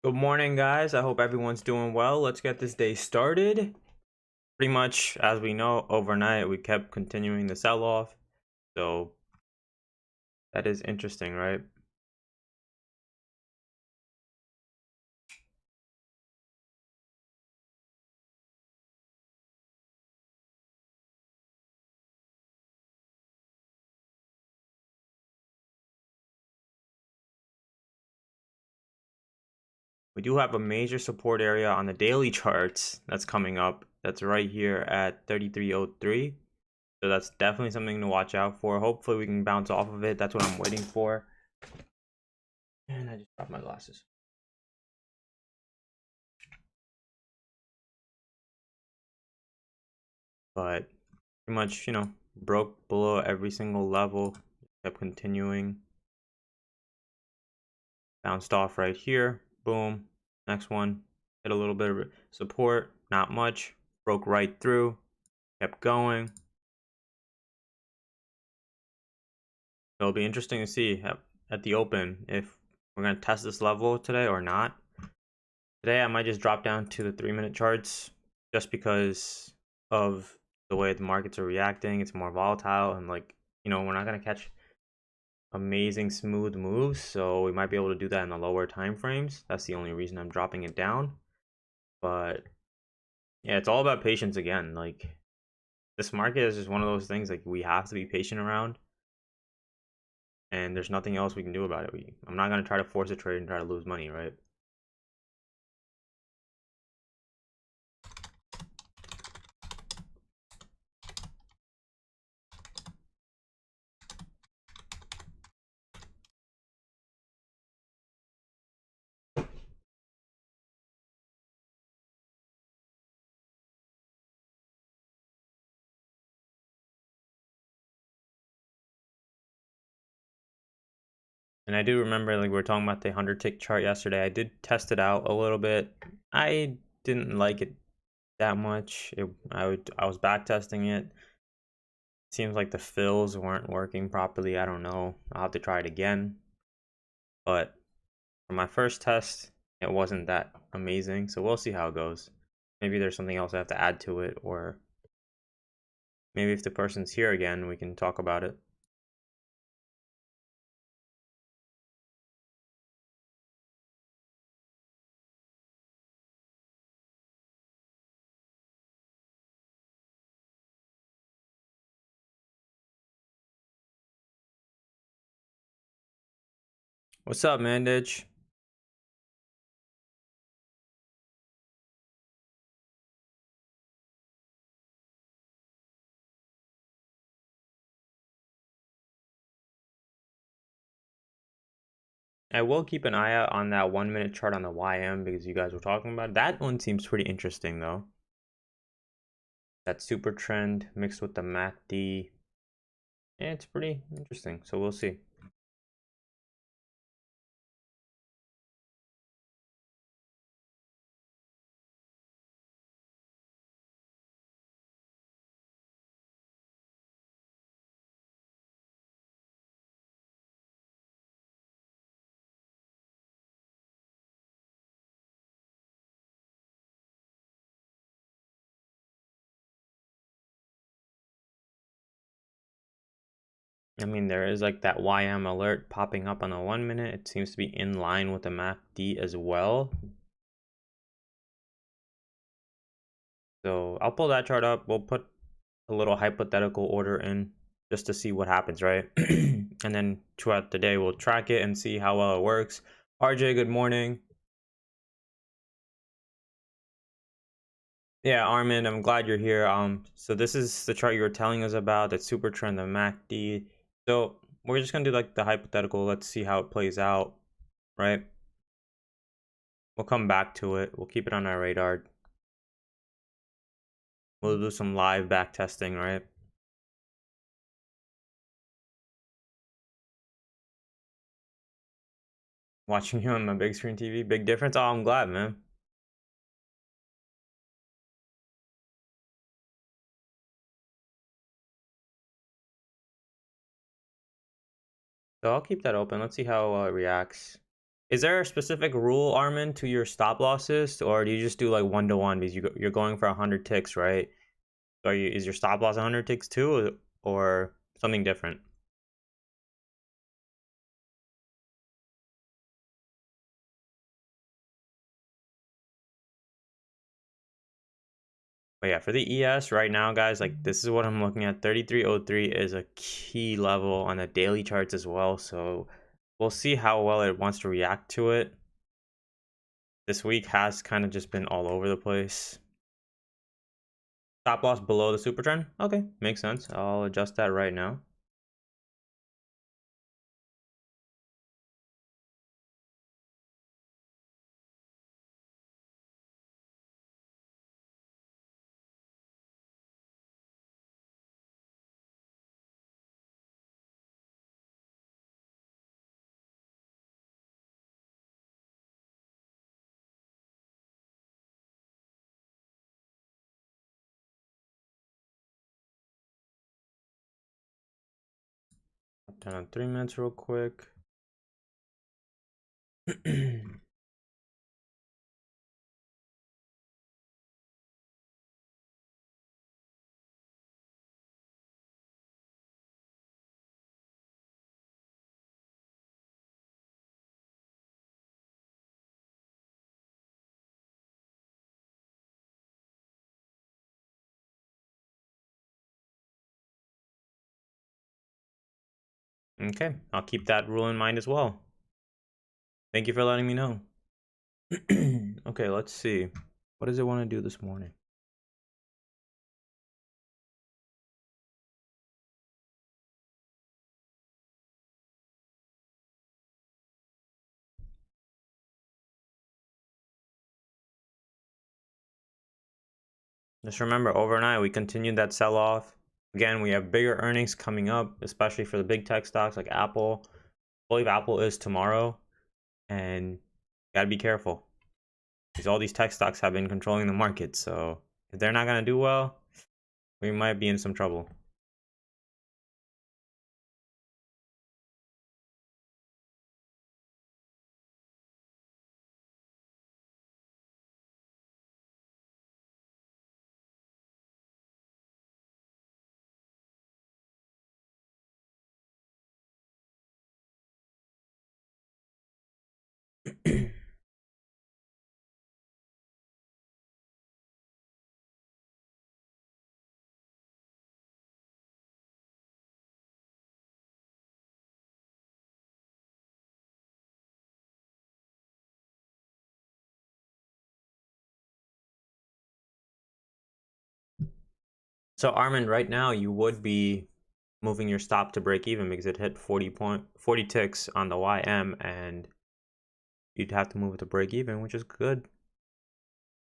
Good morning, guys. I hope everyone's doing well. Let's get this day started. Pretty much, as we know, overnight we kept continuing the sell off. So that is interesting, right? We do have a major support area on the daily charts that's coming up. That's right here at 3303. So that's definitely something to watch out for. Hopefully we can bounce off of it. That's what I'm waiting for. And I just dropped my glasses. But pretty much, broke below every single level. Kept continuing. Bounced off right here. Boom. Next one. Hit a little bit of support. Not much. Broke right through. Kept going. It'll be interesting to see at the open if we're going to test this level today or not. Today I might just drop down to the 3-minute charts just because of the way the markets are reacting. It's more volatile and we're not going to catch amazing smooth moves, so we might be able to do that in the lower time frames. That's the only reason I'm dropping it down. But yeah, it's all about patience again. Like, this market is just one of those things, like, we have to be patient around, and there's nothing else we can do about it. I'm not going to try to force a trade and try to lose money, right? And I do remember, like, we were talking about the 100-tick chart yesterday. I did test it out a little bit. I didn't like it that much. I was back testing it. Seems like the fills weren't working properly. I don't know. I'll have to try it again. But for my first test, it wasn't that amazing. So we'll see how it goes. Maybe there's something else I have to add to it, or maybe if the person's here again, we can talk about it. What's up, Mandage? I will keep an eye out on that 1-minute chart on the YM because you guys were talking about it. That one seems pretty interesting though. That super trend mixed with the MACD. Yeah, it's pretty interesting. So we'll see. I mean, there is like that YM alert popping up on the 1-minute. It seems to be in line with the MACD as well. So I'll pull that chart up. We'll put a little hypothetical order in just to see what happens, right? And then throughout the day, we'll track it and see how well it works. RJ, good morning. Yeah, Armin, I'm glad you're here. So this is the chart you were telling us about, that super trend, the MACD. So we're just gonna do like the hypothetical. Let's see how it plays out, right? We'll come back to it. We'll keep it on our radar. We'll do some live back testing, right? Watching you on my big screen TV, big difference. Oh, I'm glad, man. So I'll keep that open. Let's see how it reacts. Is there a specific rule, Armin, to your stop losses, or do you just do like 1-to-1 because you're going for 100 ticks, right? So is your stop loss 100 ticks too, or something different? But yeah, for the ES right now, guys, like this is what I'm looking at. 3303 is a key level on the daily charts as well. So we'll see how well it wants to react to it. This week has kind of just been all over the place. Stop loss below the super trend. Okay, makes sense. I'll adjust that right now. Down on 3 minutes real quick. Okay, I'll keep that rule in mind as well. Thank you for letting me know. Okay, let's see. What does it want to do this morning? Just remember, overnight we continued that sell-off. Again, we have bigger earnings coming up, especially for the big tech stocks like Apple. I believe Apple is tomorrow, and you gotta be careful because all these tech stocks have been controlling the market. So if they're not gonna do well, we might be in some trouble. So Armin, right now you would be moving your stop to break even because it hit 40 ticks on the YM, and you'd have to move it to break even, which is good.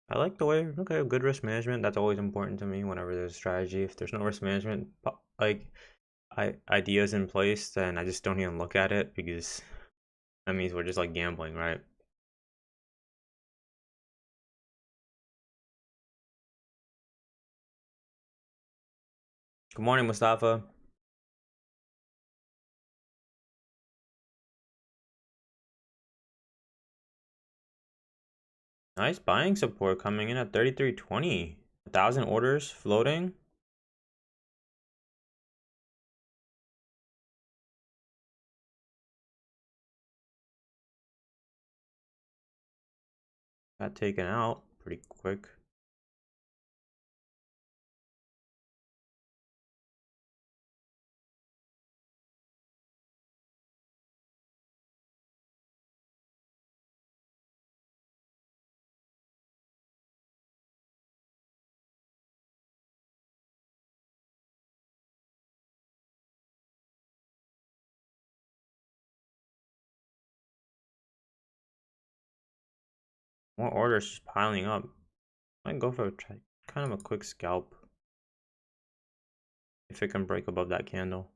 I like the way, okay, good risk management. That's always important to me whenever there's a strategy. If there's no risk management, like ideas in place, then I just don't even look at it because that means we're just like gambling, right? Good morning, Mustafa. Nice buying support coming in at 33.20. 1,000 orders floating. Got taken out pretty quick. More orders just piling up. I can go for kind of a quick scalp if it can break above that candle.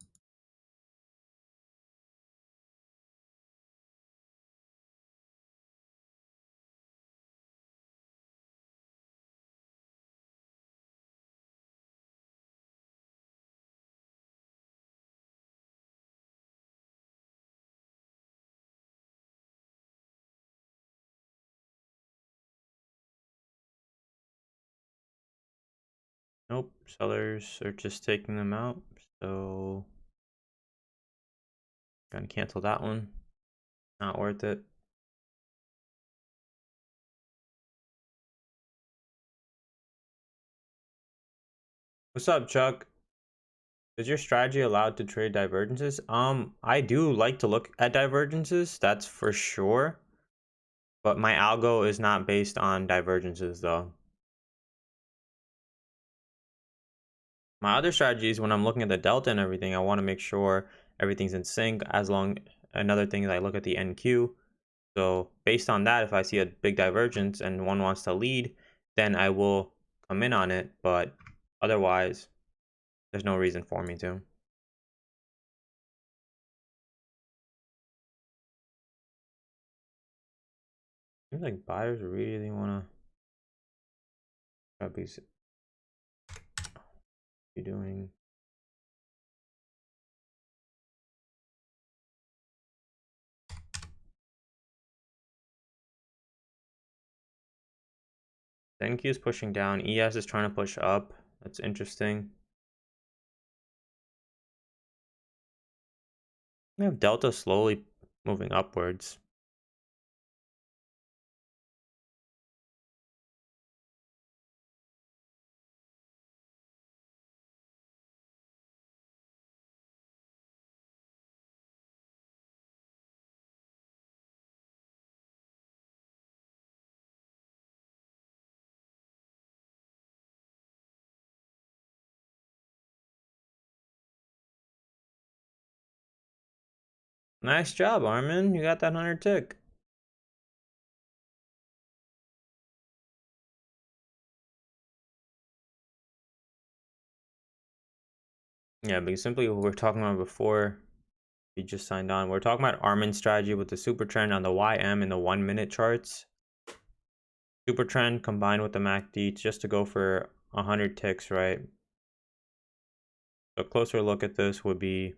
Nope, sellers are just taking them out. So gonna cancel that one. Not worth it. What's up, Chuck? Is your strategy allowed to trade divergences? I do like to look at divergences, that's for sure. But my algo is not based on divergences though. My other strategy is when I'm looking at the delta and everything, I want to make sure everything's in sync. Another thing is I look at the NQ. So based on that, if I see a big divergence and one wants to lead, then I will come in on it. But otherwise, there's no reason for me to. Seems like buyers really want to be doing. NQ is pushing down. ES is trying to push up. That's interesting. We have Delta slowly moving upwards. Nice job, Armin. You got that 100 tick. Yeah, because simply what we were talking about before you just signed on, we're talking about Armin's strategy with the super trend on the YM and the 1 minute charts. Super trend combined with the MACD just to go for 100 ticks, right? A closer look at this would be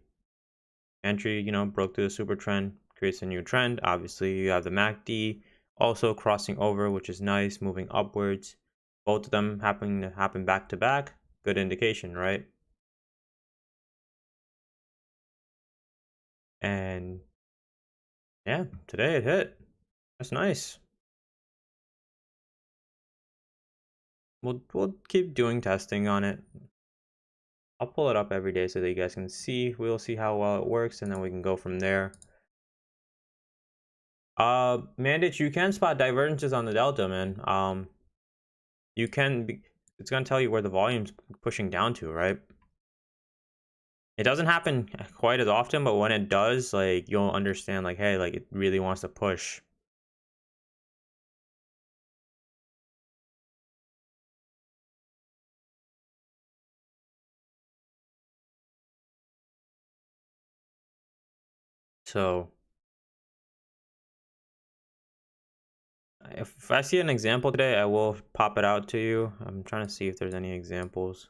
entry, broke through the super trend, creates a new trend. Obviously, you have the MACD also crossing over, which is nice, moving upwards. Both of them happening to happen back to back. Good indication, right? And yeah, today it hit. That's nice. We'll keep doing testing on it. I'll pull it up every day so that you guys can see. We'll see how well it works, and then we can go from there. Mandate, you can spot divergences on the delta, man. You can be, it's gonna tell you where the volume's pushing down to, right? It doesn't happen quite as often, but when it does, like, you'll understand, like, hey, like, it really wants to push. So if I see an example today, I will pop it out to you. I'm trying to see if there's any examples.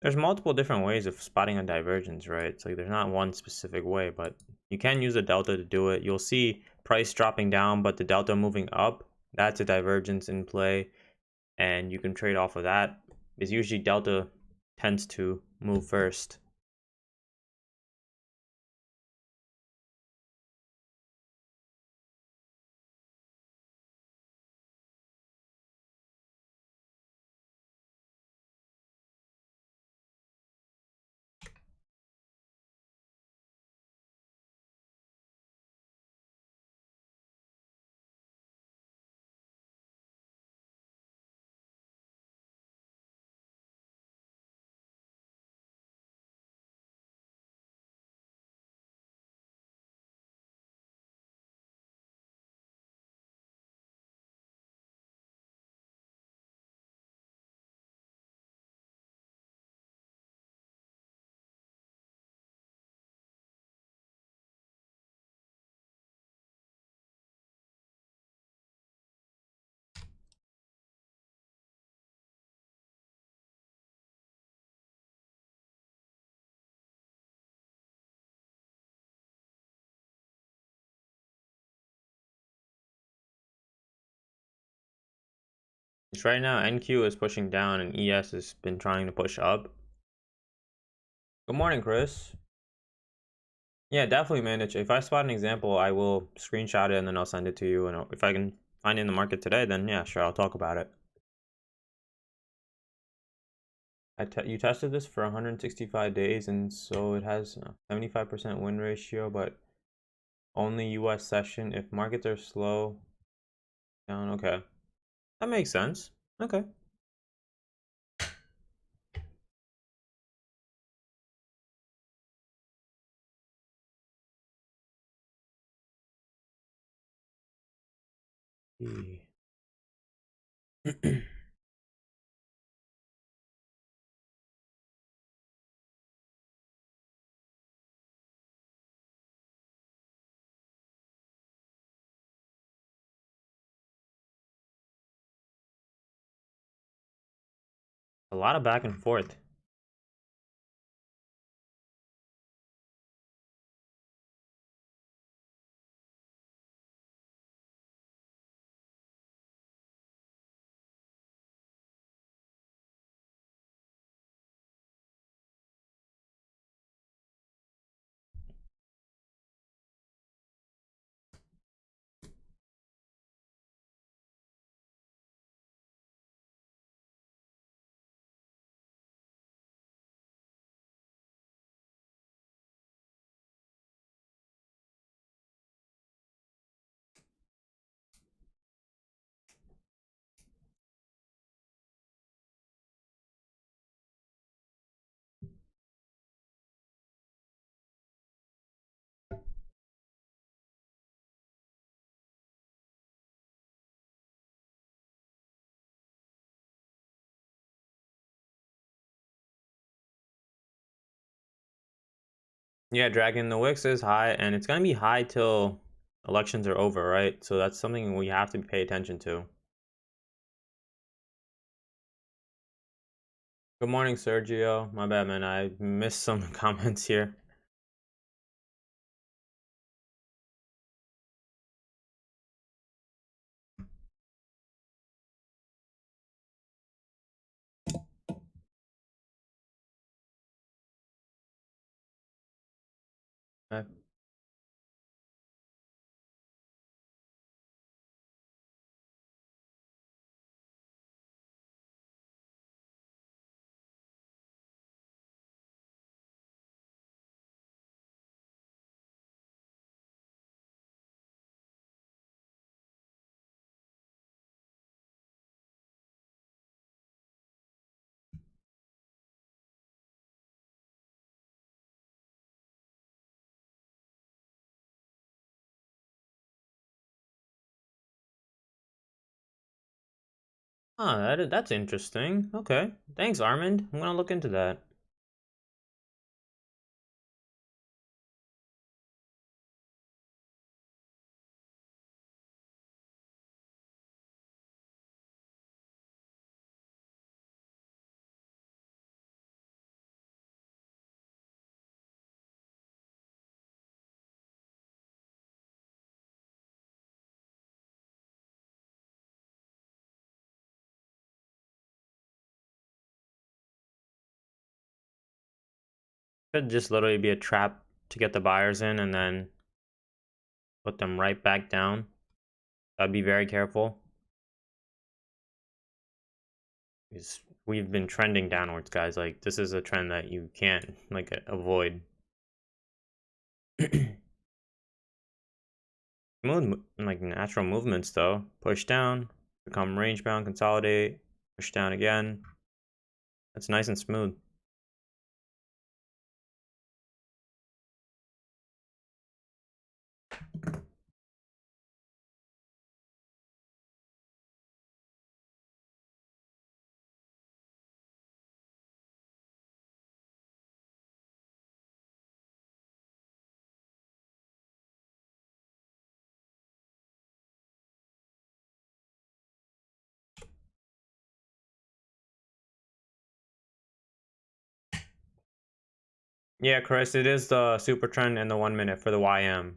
There's multiple different ways of spotting a divergence, right? It's like there's not one specific way, but you can use a delta to do it. You'll see price dropping down, but the delta moving up. That's a divergence in play, and you can trade off of that. Because usually delta tends to move first. Because right now NQ is pushing down and ES has been trying to push up. Good morning, Chris. Yeah, definitely, man. If I spot an example, I will screenshot it and then I'll send it to you. And if I can find it in the market today, then yeah, sure, I'll talk about it. You tested this for 165 days, and so it has a 75% win ratio, but only US session. If markets are slow, down. Okay, that makes sense. Okay. A lot of back and forth. Yeah, dragging the wicks is high, and it's gonna be high till elections are over, right? So that's something we have to pay attention to. Good morning, Sergio. My bad, man. I missed some comments here. Okay. Ah, that's interesting. Okay. Thanks, Armand. I'm gonna look into that. Could just literally be a trap to get the buyers in and then put them right back down. I'd be very careful. Because we've been trending downwards, guys. Like, this is a trend that you can't, like, avoid. Smooth, like, natural movements, though. Push down, become range bound, consolidate, push down again. That's nice and smooth. Yeah, Chris, it is the super trend and the 1 minute for the YM.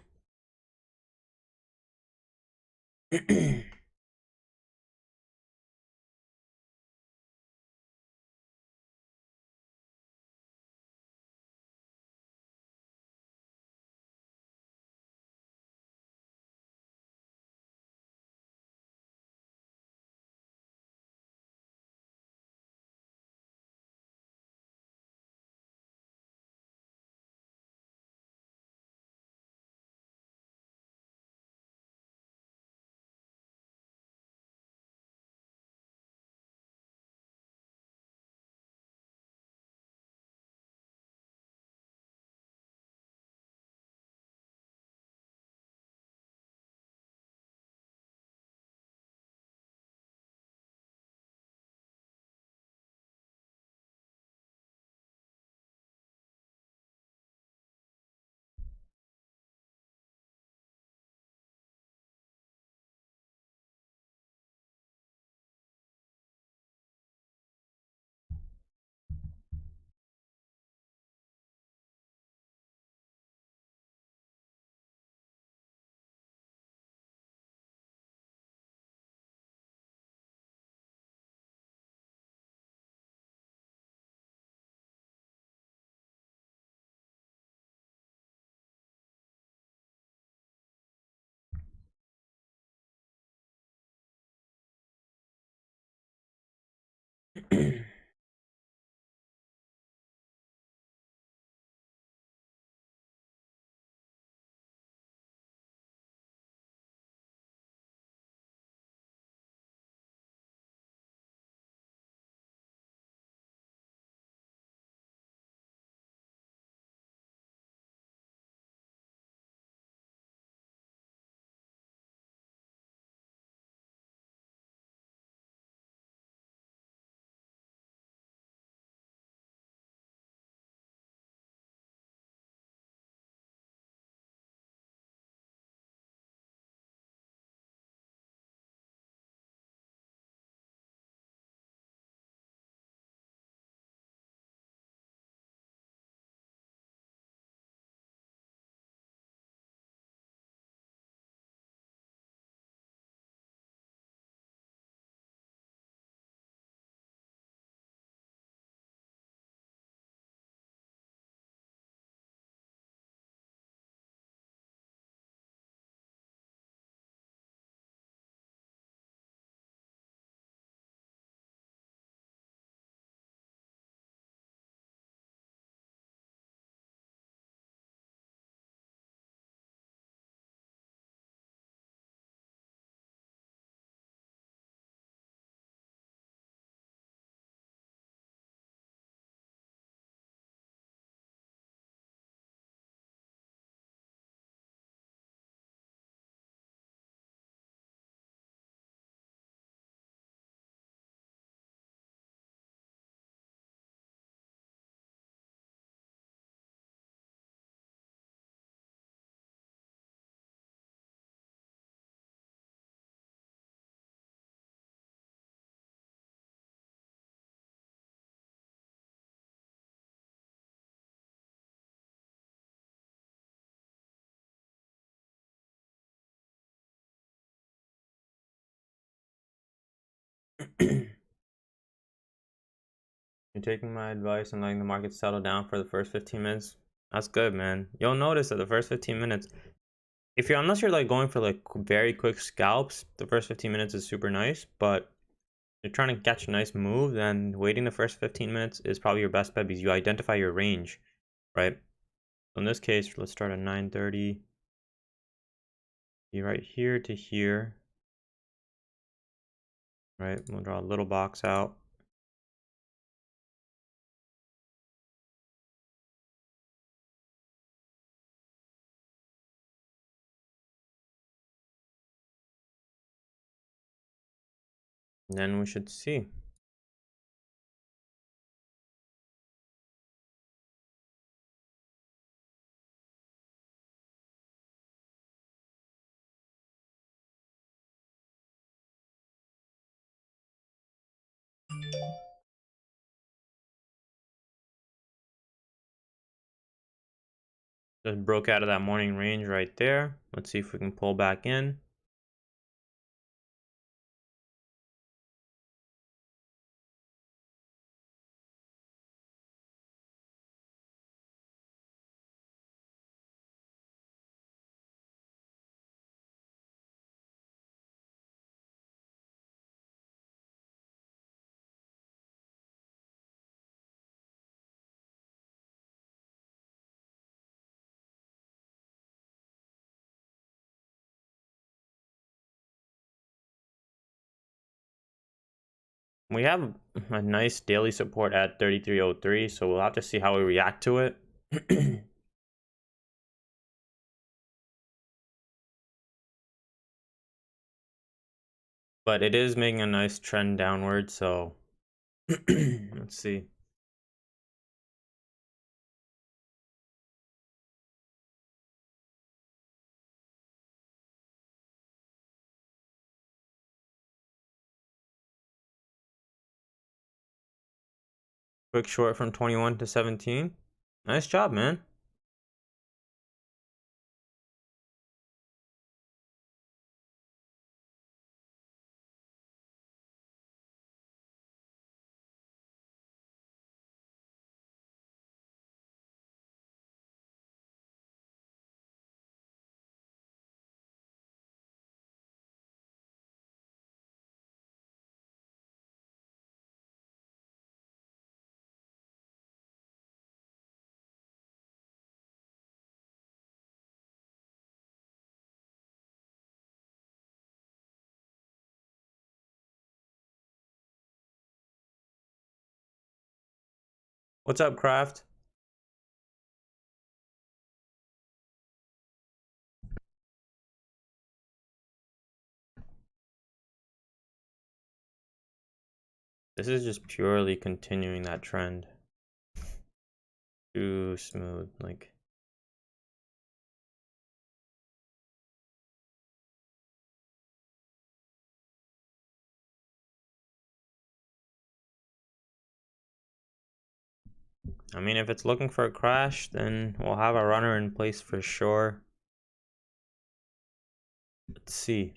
You're taking my advice and letting the market settle down for the first 15 minutes. That's good, man. You'll notice that the first 15 minutes, if you're unless you're like going for like very quick scalps, the first 15 minutes is super nice. But you're trying to catch a nice move, then waiting the first 15 minutes is probably your best bet because you identify your range, right? So in this case, let's start at 9:30. Be right here to here, right? We'll draw a little box out. And then we should see. Just broke out of that morning range right there. Let's see if we can pull back in. We have a nice daily support at 3303, so we'll have to see how we react to it. But it is making a nice trend downward, so let's see. Quick short from 21 to 17. Nice job, man. What's up, Craft? This is just purely continuing that trend. Too smooth, like. I mean, if it's looking for a crash, then we'll have a runner in place for sure. Let's see.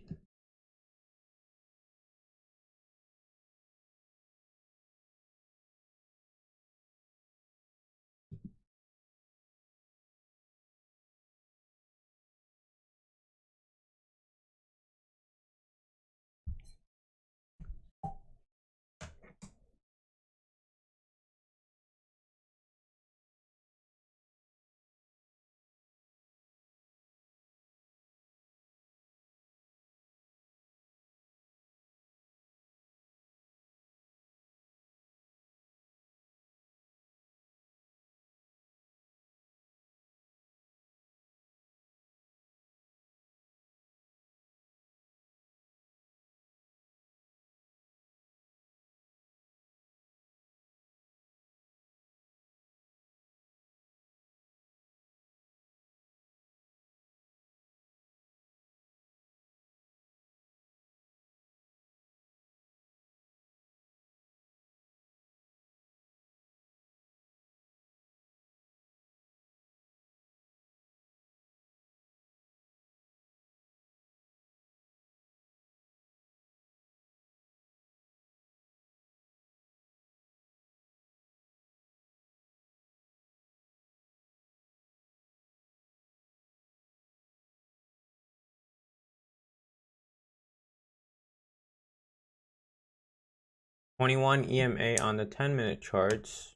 $21 EMA on the 10-minute charts.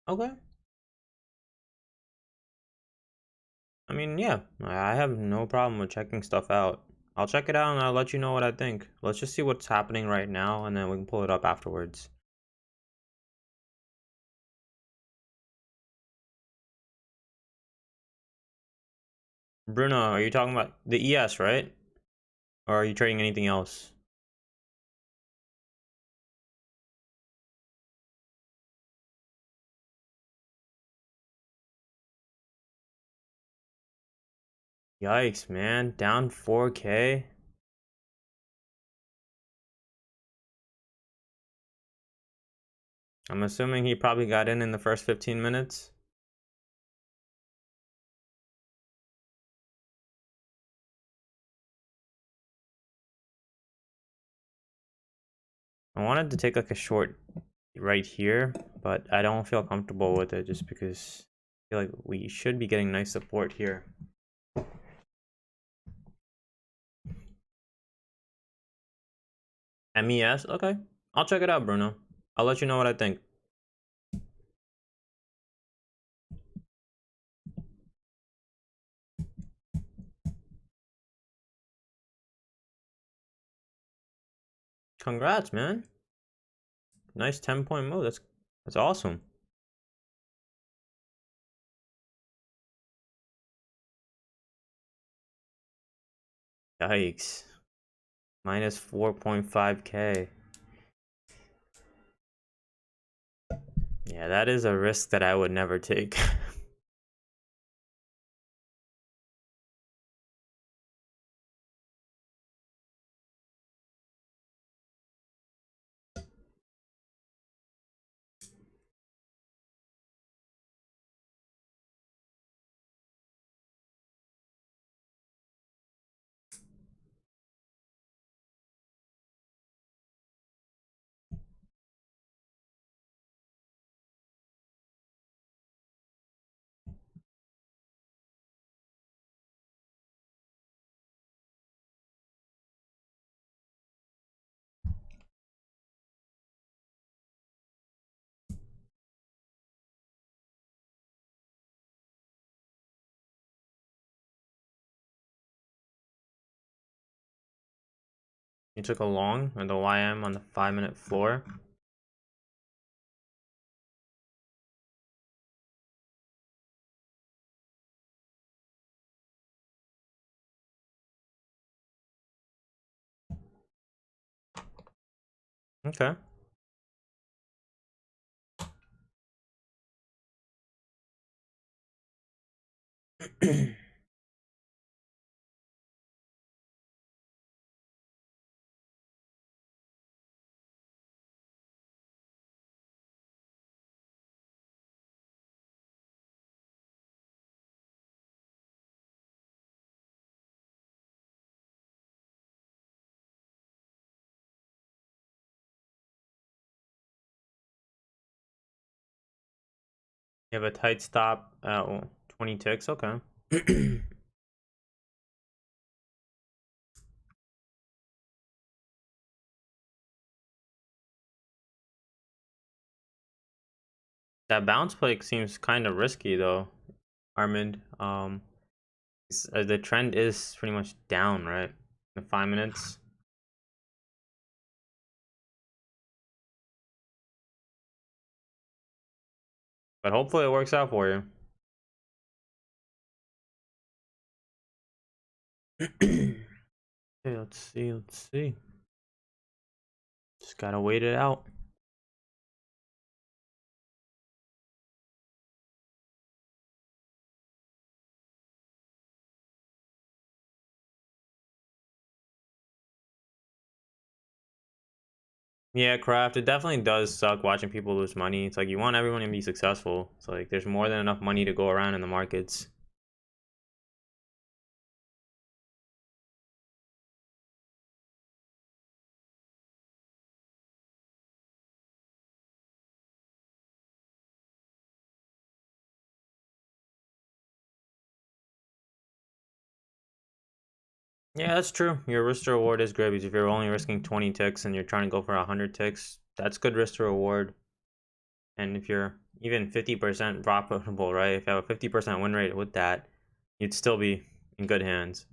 Okay. I mean, yeah, I have no problem with checking stuff out. I'll check it out and I'll let you know what I think. Let's just see what's happening right now and then we can pull it up afterwards. Bruno, are you talking about the ES, right? Or are you trading anything else? Yikes, man. Down 4K? I'm assuming he probably got in the first 15 minutes. I wanted to take like a short right here, but I don't feel comfortable with it just because I feel like we should be getting nice support here. MES? Okay. I'll check it out, Bruno. I'll let you know what I think. Congrats, man. Nice 10-point move. That's awesome. Yikes. Minus 4.5K. Yeah, that is a risk that I would never take. You took a long on the YM on the 5-minute floor. Okay. You have a tight stop at 20 ticks. Okay. That bounce play seems kind of risky though, Armand. The trend is pretty much down, right? In 5 minutes. But hopefully it works out for you. Okay, let's see. Let's see. Just gotta wait it out. Yeah, craft. It definitely does suck watching people lose money. It's like you want everyone to be successful. It's like there's more than enough money to go around in the markets. Yeah, that's true. Your risk to reward is great because if you're only risking 20 ticks and you're trying to go for 100 ticks, that's good risk to reward. And if you're even 50% profitable, right? If you have a 50% win rate with that, you'd still be in good hands.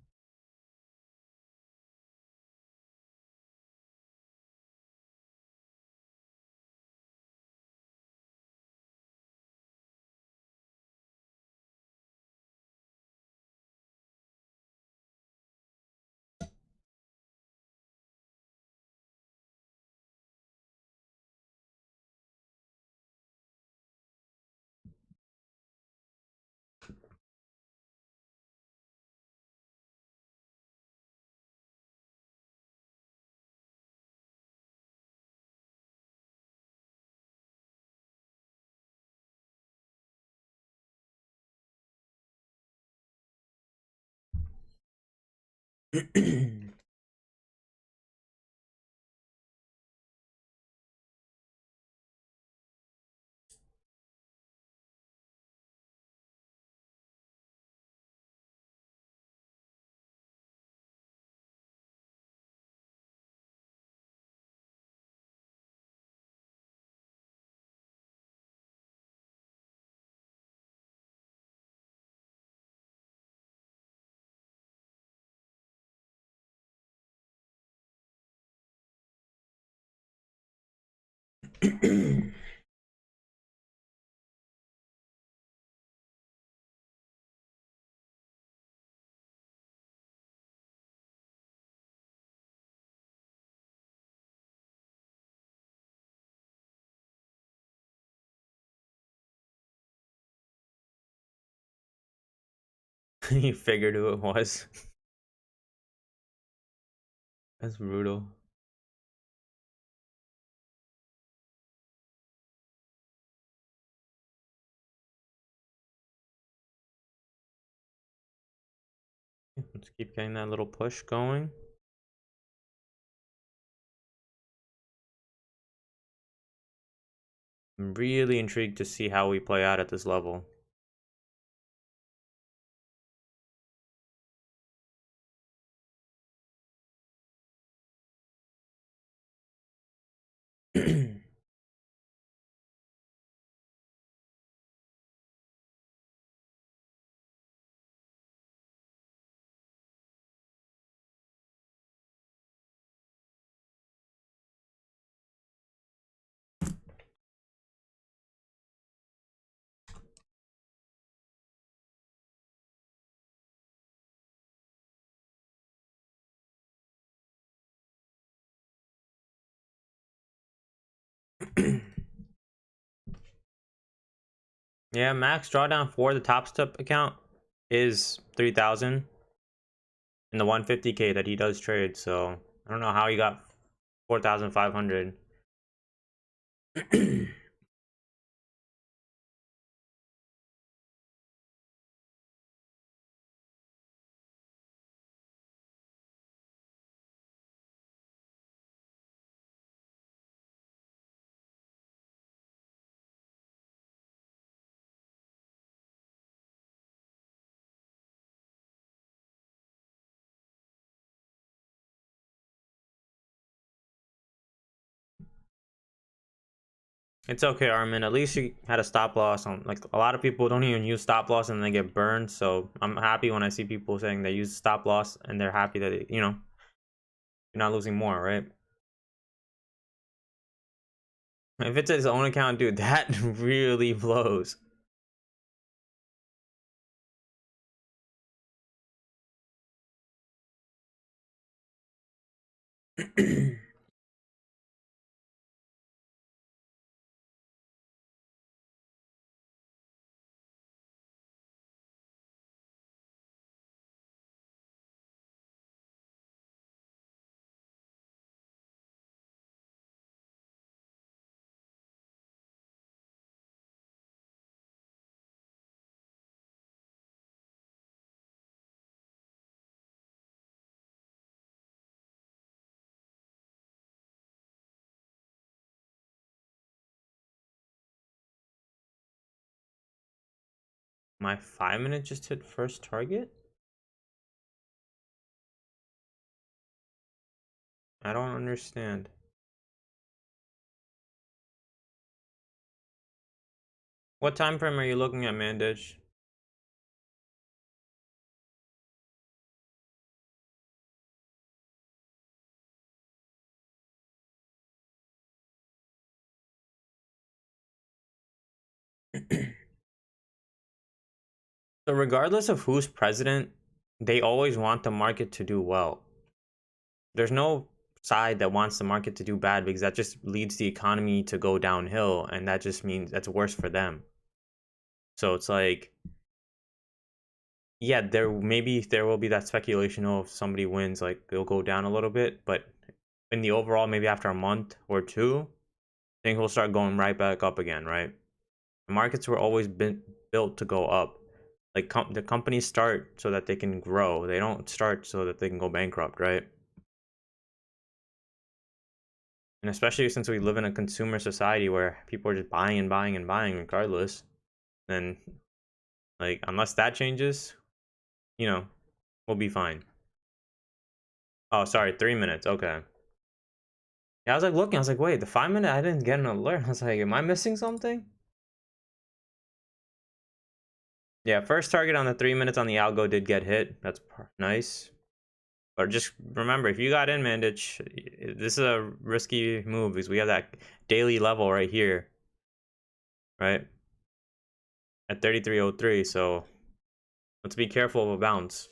You figured who it was. That's brutal. Let's keep getting that little push going. I'm really intrigued to see how we play out at this level. Yeah, max drawdown for the Top Step account is 3,000 in the 150k that he does trade. So I don't know how he got 4,500. It's okay, Armin. At least you had a stop loss on. Like, a lot of people don't even use stop loss and they get burned. So I'm happy when I see people saying they use stop loss and they're happy that you're not losing more, right? If it's his own account, dude, that really blows. My 5 minute just hit first target? I don't understand. What time frame are you looking at, Mandage? So regardless of who's president, they always want the market to do well. There's no side that wants the market to do bad because that just leads the economy to go downhill, and that just means that's worse for them. So it's like, yeah, there will be that speculation of if somebody wins, like it'll go down a little bit, but in the overall, maybe after a month or two, things will start going right back up again, right? The markets were always been built to go up. Like the companies start so that they can grow. They don't start so that they can go bankrupt, right? And especially since we live in a consumer society where people are just buying and buying and buying regardless, then like unless that changes, you know, we'll be fine. Oh, sorry, 3 minutes. Okay. Yeah, I was like looking, I was like, wait, the 5 minute I didn't get an alert. I was like, am I missing something? Yeah, first target on the 3 minutes on the algo did get hit. That's nice. But just remember, if you got in, Mandich, this is a risky move because we have that daily level right here, right? At 3303, so let's be careful of a bounce.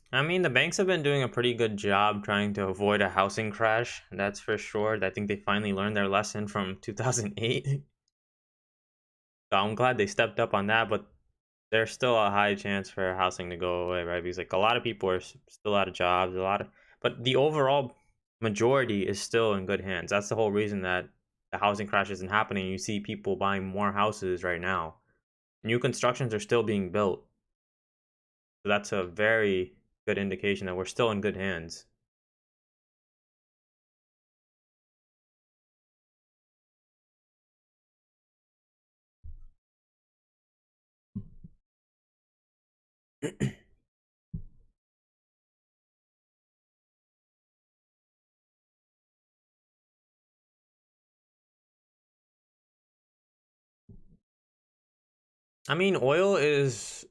I mean, the banks have been doing a pretty good job trying to avoid a housing crash. That's for sure. I think they finally learned their lesson from 2008. So I'm glad they stepped up on that, but there's still a high chance for housing to go away, right? Because like a lot of people are still out of jobs, but the overall majority is still in good hands. That's the whole reason that the housing crash isn't happening. You see people buying more houses right now. New constructions are still being built. So that's a very good indication that we're still in good hands. I mean, oil is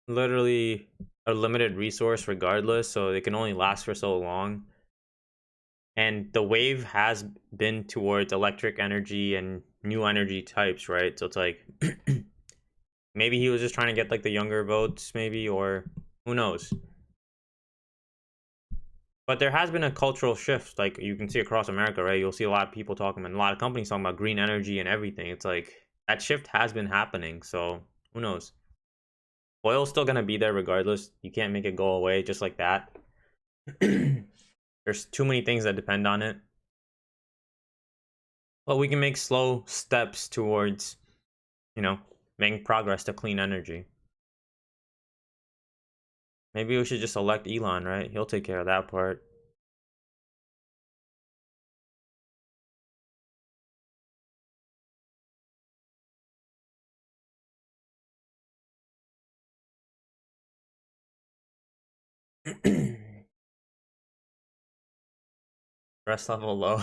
literally a limited resource regardless, so it can only last for so long. And the wave has been towards electric energy and new energy types, right? So it's like maybe he was just trying to get like the younger votes, maybe, or who knows. But there has been a cultural shift, like you can see across America, right? You'll see a lot of people talking and a lot of companies talking about green energy and everything. It's like that shift has been happening, so who knows? Oil's still gonna be there regardless. You can't make it go away just like that. There's too many things that depend on it. But we can make slow steps towards, you know, making progress to clean energy. Maybe we should just elect Elon, right? He'll take care of that part. Stress level low.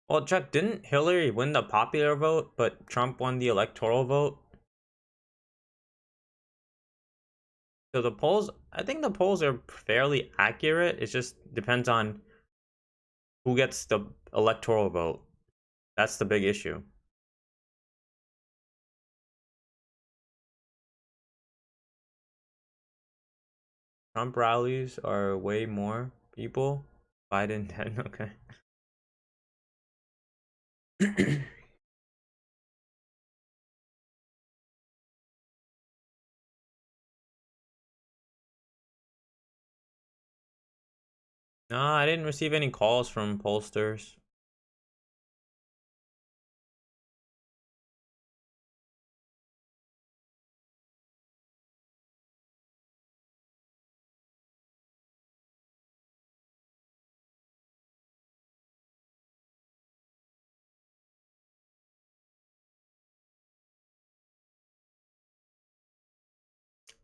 Well, Chuck, didn't Hillary win the popular vote, but Trump won the electoral vote? So the polls, I think the polls are fairly accurate. It just depends on who gets the electoral vote. That's the big issue. Trump rallies are way more people. Biden 10, okay. No, I didn't receive any calls from pollsters.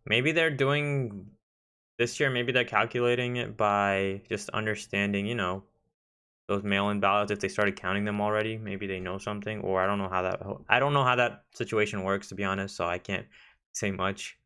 Maybe they're doing this year, maybe they're calculating it by just understanding, those mail-in ballots if they started counting them already. Maybe they know something, or I don't know how that situation works to be honest, so I can't say much.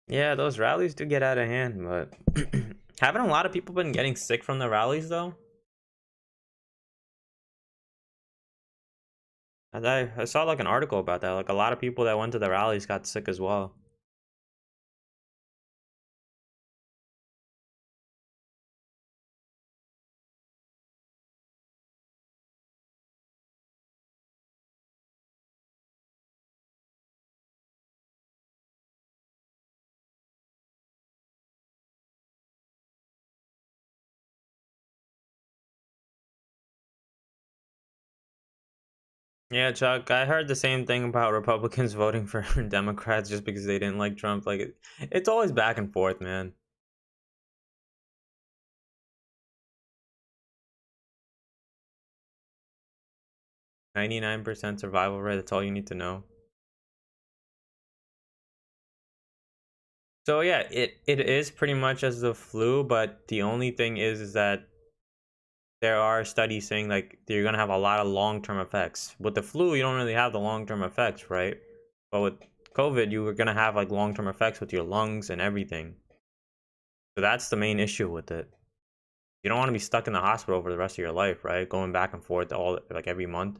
Yeah, those rallies do get out of hand, but haven't a lot of people been getting sick from the rallies though? I saw like an article about that. Like a lot of people that went to the rallies got sick as well. Yeah, Chuck, I heard the same thing about Republicans voting for Democrats just because they didn't like Trump. Like it's always back and forth, man. 99% survival rate, that's all you need to know. So yeah, it is pretty much as the flu, but the only thing is that there are studies saying like you're gonna have a lot of long-term effects. With the flu, you don't really have the long-term effects, right? But with COVID, you were gonna have like long-term effects with your lungs and everything. So that's the main issue with it. You don't want to be stuck in the hospital for the rest of your life, right? Going back and forth all like every month.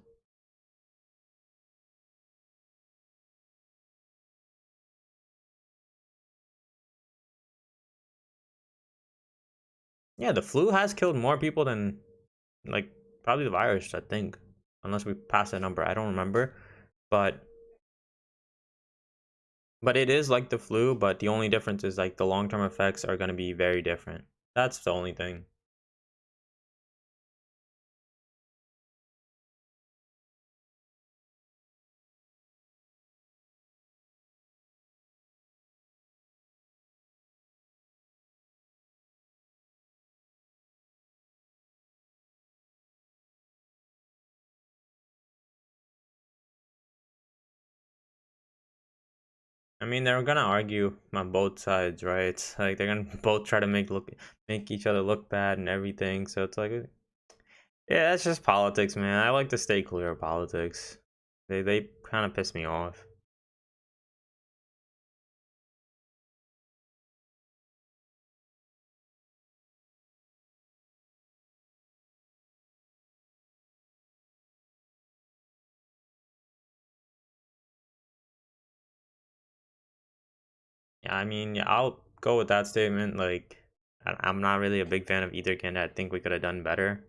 Yeah, the flu has killed more people than like probably the virus, I think. Unless we pass that number, I don't remember. But it is like the flu, but the only difference is like the long-term effects are going to be very different. That's the only thing. I mean, they're gonna argue on both sides, right? It's like they're gonna both try to make each other look bad and everything. So it's like, yeah, that's just politics, man. I like to stay clear of politics. They kind of piss me off. Yeah, I mean, yeah, I'll go with that statement. Like, I'm not really a big fan of either candidate. I think we could have done better.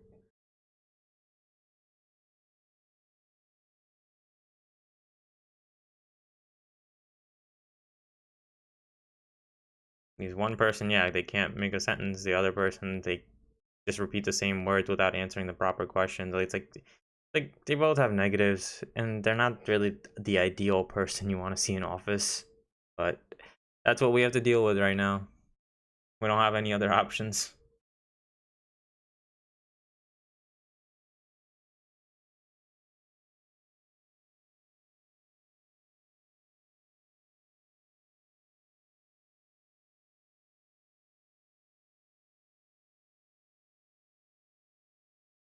Because one person, yeah, they can't make a sentence. The other person, they just repeat the same words without answering the proper questions. Like they both have negatives, and they're not really the ideal person you want to see in office. But that's what we have to deal with right now. We don't have any other options.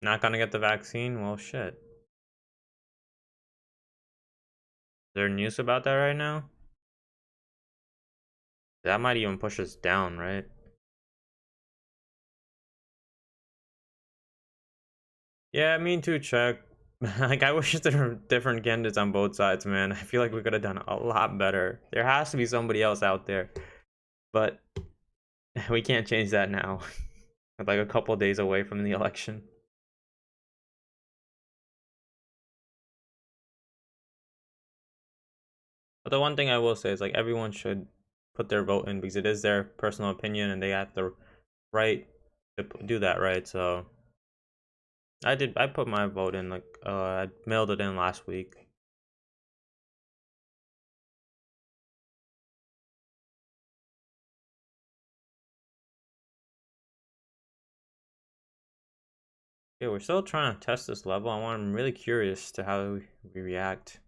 Not gonna get the vaccine? Well, shit. Is there news about that right now? That might even push us down, right? Yeah, me too, Chuck. Like, I wish there were different candidates on both sides, man. I feel like we could have done a lot better. There has to be somebody else out there, but we can't change that now. With like a couple days away from the election. But the one thing I will say is like everyone should put their vote in because it is their personal opinion and they have the right to do that, right? So I put my vote in like I mailed it in last week. Yeah, we're still trying to test this level. I'm really curious to how we react.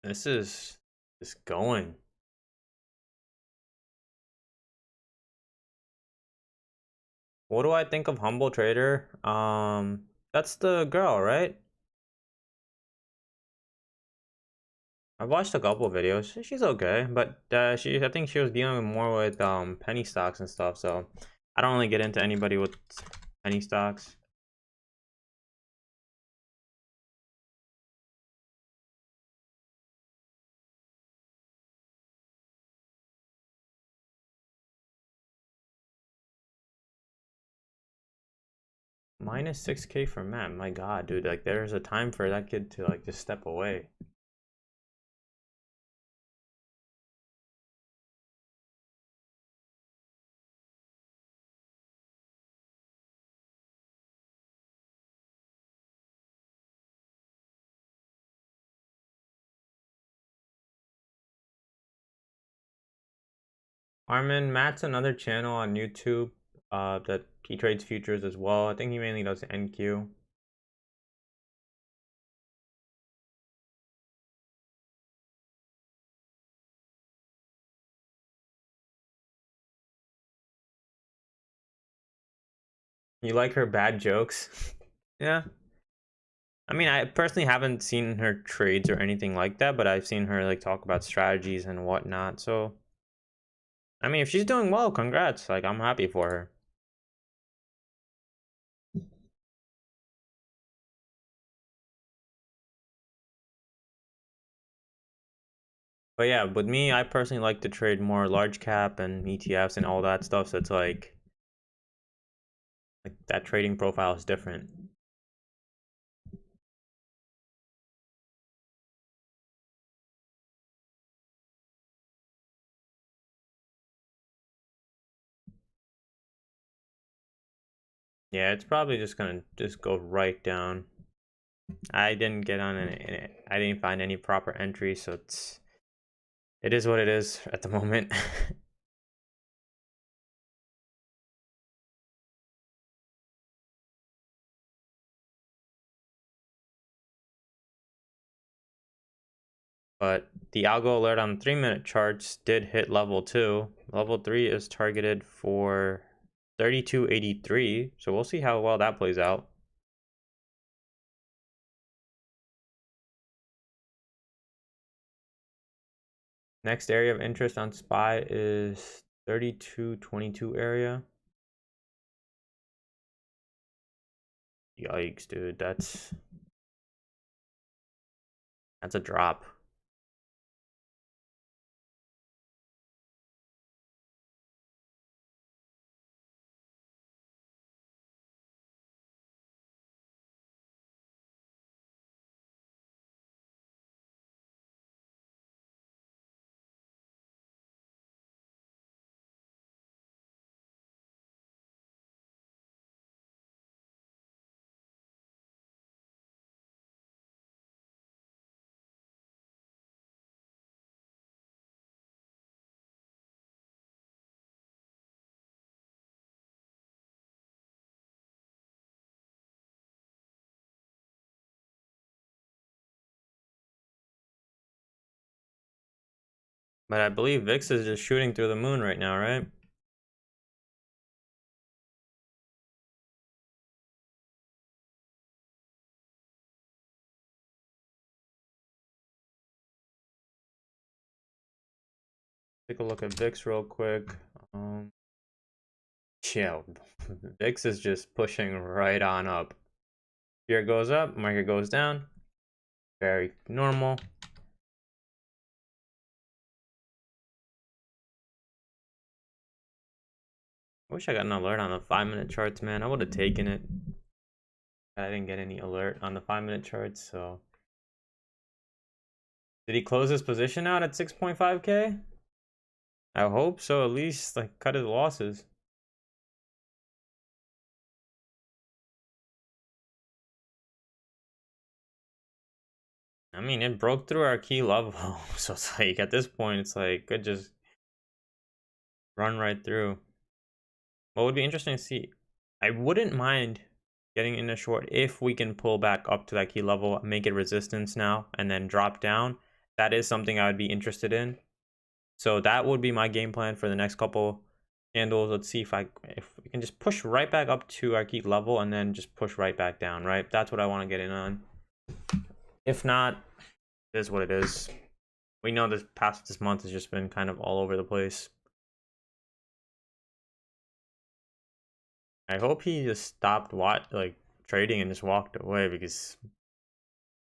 This is just going. What do I think of Humble Trader? That's the girl, right? I've watched a couple videos. She's okay, but I think she was dealing more with penny stocks and stuff. So I don't really get into anybody with penny stocks. Minus 6K for Matt. My God, dude. Like, there's a time for that kid to like just step away. Matt's another channel on YouTube that he trades futures as well. I think he mainly does NQ. You like her bad jokes? Yeah. I mean, I personally haven't seen her trades or anything like that, but I've seen her like talk about strategies and whatnot. So, I mean, if she's doing well, congrats. Like, I'm happy for her. But yeah, with me, I personally like to trade more large cap and ETFs and all that stuff. So it's like that trading profile is different. Yeah, it's probably just gonna just go right down. I didn't get on any, I didn't find any proper entry, so it is what it is at the moment. But the algo alert on 3-minute charts did hit level 2. Level 3 is targeted for 3283, so we'll see how well that plays out. Next area of interest on SPY is 3222 area. Yikes, dude, that's a drop. But I believe VIX is just shooting through the moon right now, right? Take a look at VIX real quick. Um, yeah, VIX is just pushing right on up. Here it goes up, market goes down. Very normal. I wish I got an alert on the 5-minute charts, man. I would have taken it. I didn't get any alert on the 5-minute charts, so. Did he close his position out at 6.5K? I hope so, at least like cut his losses. I mean, it broke through our key level, so it's like at this point, it's like could just run right through. What would be interesting to see, I wouldn't mind getting in a short if we can pull back up to that key level, make it resistance now, and then drop down, that is something I would be interested in. So that would be my game plan for the next couple candles. Let's see if we can just push right back up to our key level and then just push right back down, right? That's what I want to get in on. If not, it is what it is. We know this month has just been kind of all over the place. I hope he just stopped trading and just walked away, because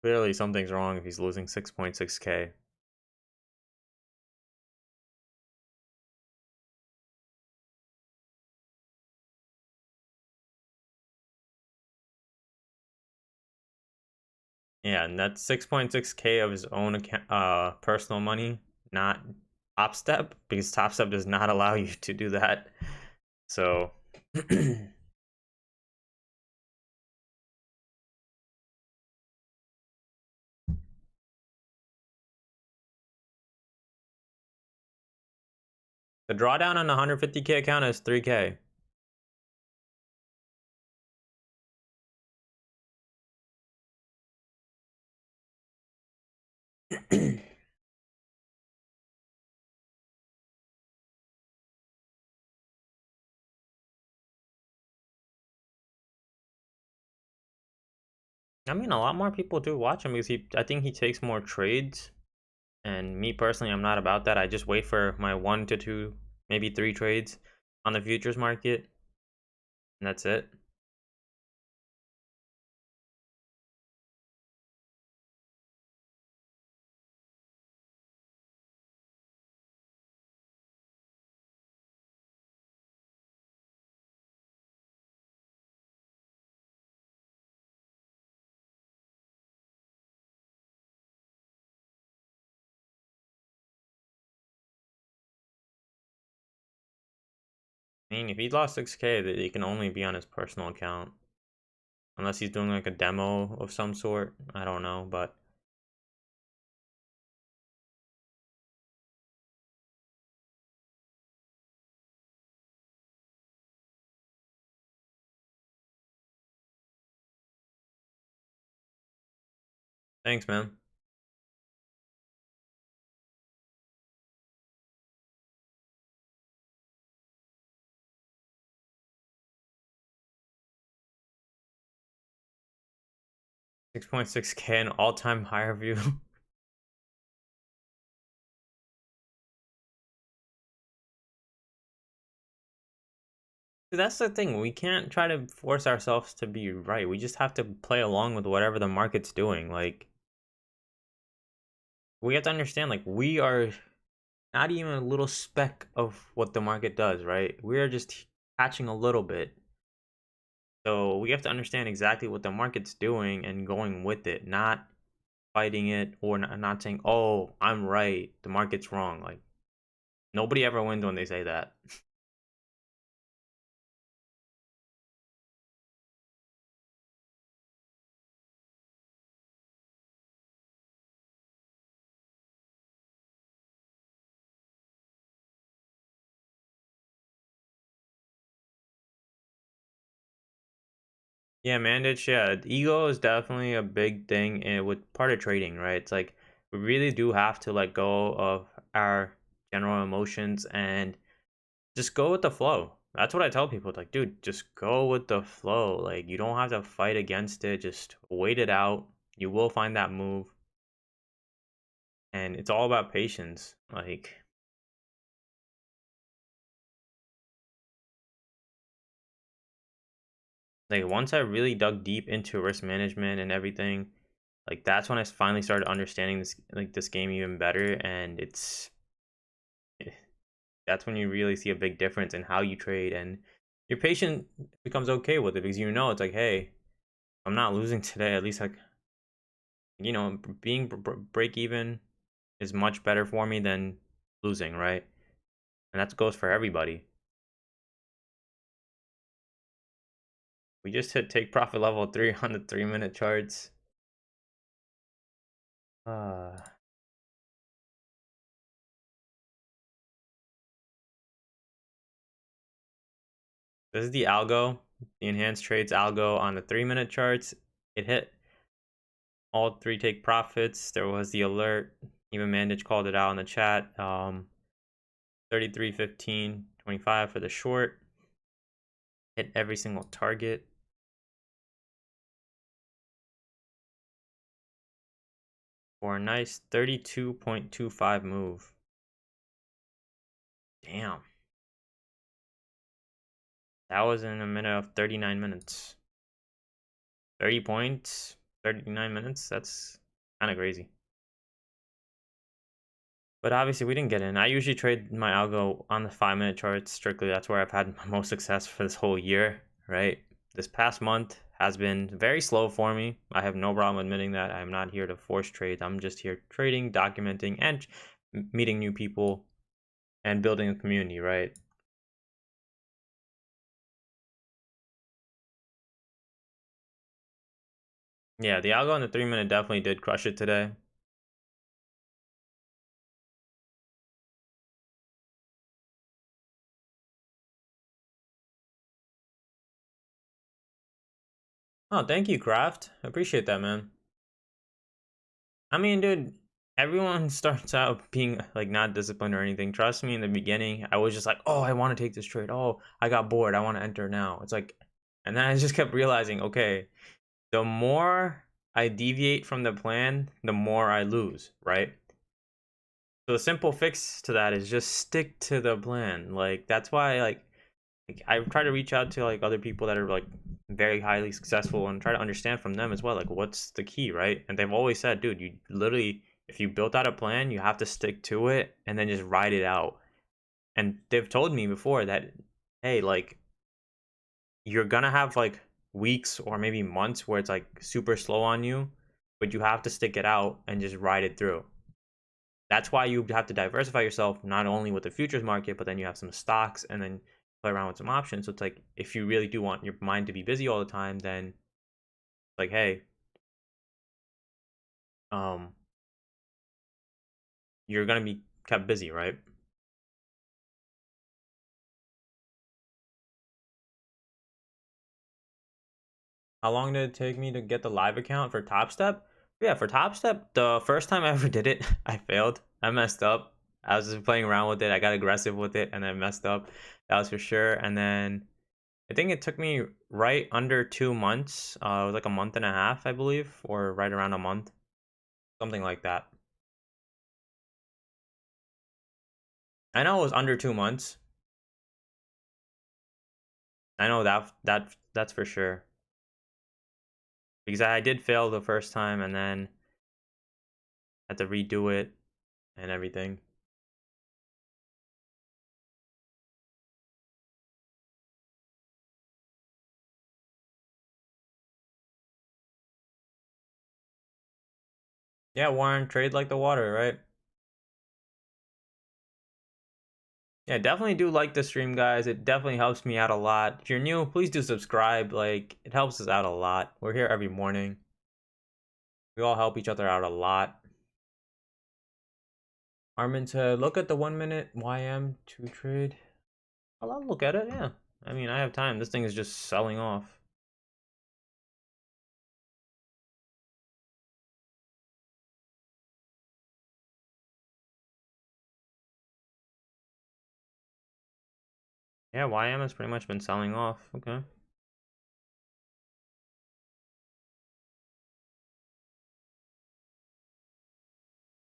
clearly something's wrong if he's losing 6.6k. Yeah, and that's 6.6k of his own account, personal money, not Top Step, because Top Step does not allow you to do that. So the drawdown on the 150k account is 3k. I mean, a lot more people do watch him because I think he takes more trades. And me personally, I'm not about that. I just wait for my 1 to 2, maybe 3 trades on the futures market, and that's it. I mean, if he lost 6k, it can only be on his personal account. Unless he's doing like a demo of some sort. I don't know, but thanks, man. 6.6k an all-time high review. That's the thing. We can't try to force ourselves to be right. We just have to play along with whatever the market's doing. Like, we have to understand, like, we are not even a little speck of what the market does, right? We are just catching a little bit. So we have to understand exactly what the market's doing and going with it, not fighting it, or not saying, "Oh, I'm right, the market's wrong." Like, nobody ever wins when they say that. Yeah, Mandich, yeah, ego is definitely a big thing with part of trading, right? It's like we really do have to let go of our general emotions and just go with the flow. That's what I tell people. Like, dude, just go with the flow. Like, you don't have to fight against it. Just wait it out. You will find that move. And it's all about patience. Like once I really dug deep into risk management and everything, like that's when I finally started understanding this game even better, and that's when you really see a big difference in how you trade, and your patient becomes okay with it, because you know it's like, hey, I'm not losing today. At least, like, being break even is much better for me than losing, right? And that goes for everybody. We just hit take profit level 3 on the 3-minute charts. Uh, this is the algo, the enhanced trades algo on the 3-minute charts. It hit all 3 take profits. There was the alert. Even Mandich called it out in the chat. 33.15.25 for the short. Hit every single target. For a nice 32.25 move. Damn. That was in a minute of 39 minutes. 30 points, 39 minutes. That's kind of crazy. But obviously we didn't get in. I usually trade my algo on the 5-minute charts strictly. That's where I've had my most success for this whole year, right? This past month has been very slow for me. I have no problem admitting that. I'm not here to force trades. I'm just here trading, documenting, and meeting new people and building a community, right? Yeah, the algo in the 3-minute definitely did crush it today. Oh, thank you, Craft. I appreciate that, man. I mean, dude, everyone starts out being like not disciplined or anything. Trust me, in the beginning, I was just like, oh, I want to take this trade. Oh, I got bored. I want to enter now. It's like, and then I just kept realizing, okay, the more I deviate from the plan, the more I lose, right? So the simple fix to that is just stick to the plan. Like that's why like I try to reach out to like other people that are like very highly successful and try to understand from them as well, like what's the key, right? And they've always said, dude, you literally, if you built out a plan, you have to stick to it and then just ride it out. And they've told me before that, hey, like you're gonna have like weeks or maybe months where it's like super slow on you, but you have to stick it out and just ride it through. That's why you have to diversify yourself, not only with the futures market, but then you have some stocks and then play around with some options. So it's like if you really do want your mind to be busy all the time, then like, hey, um, you're gonna be kept busy, right? How long did it take me to get the live account for Top Step? Yeah, for Top Step, the first time I ever did it, I failed. I messed up. I was just playing around with it. I got aggressive with it and I messed up. That was for sure. And then I think it took me right under 2 months. It was like a month and a half, I believe, or right around a month, something like that. I know it was under 2 months. I know that's for sure because I did fail the first time and then had to redo it and everything. Yeah, Warren, trade like the water, right? Yeah, definitely do like the stream, guys. It definitely helps me out a lot. If you're new, please do subscribe. Like, it helps us out a lot. We're here every morning. We all help each other out a lot. Armin said, look at the 1 minute YM to trade. I'll look at it, yeah. I mean, I have time. This thing is just selling off. Yeah, YM has pretty much been selling off. Okay.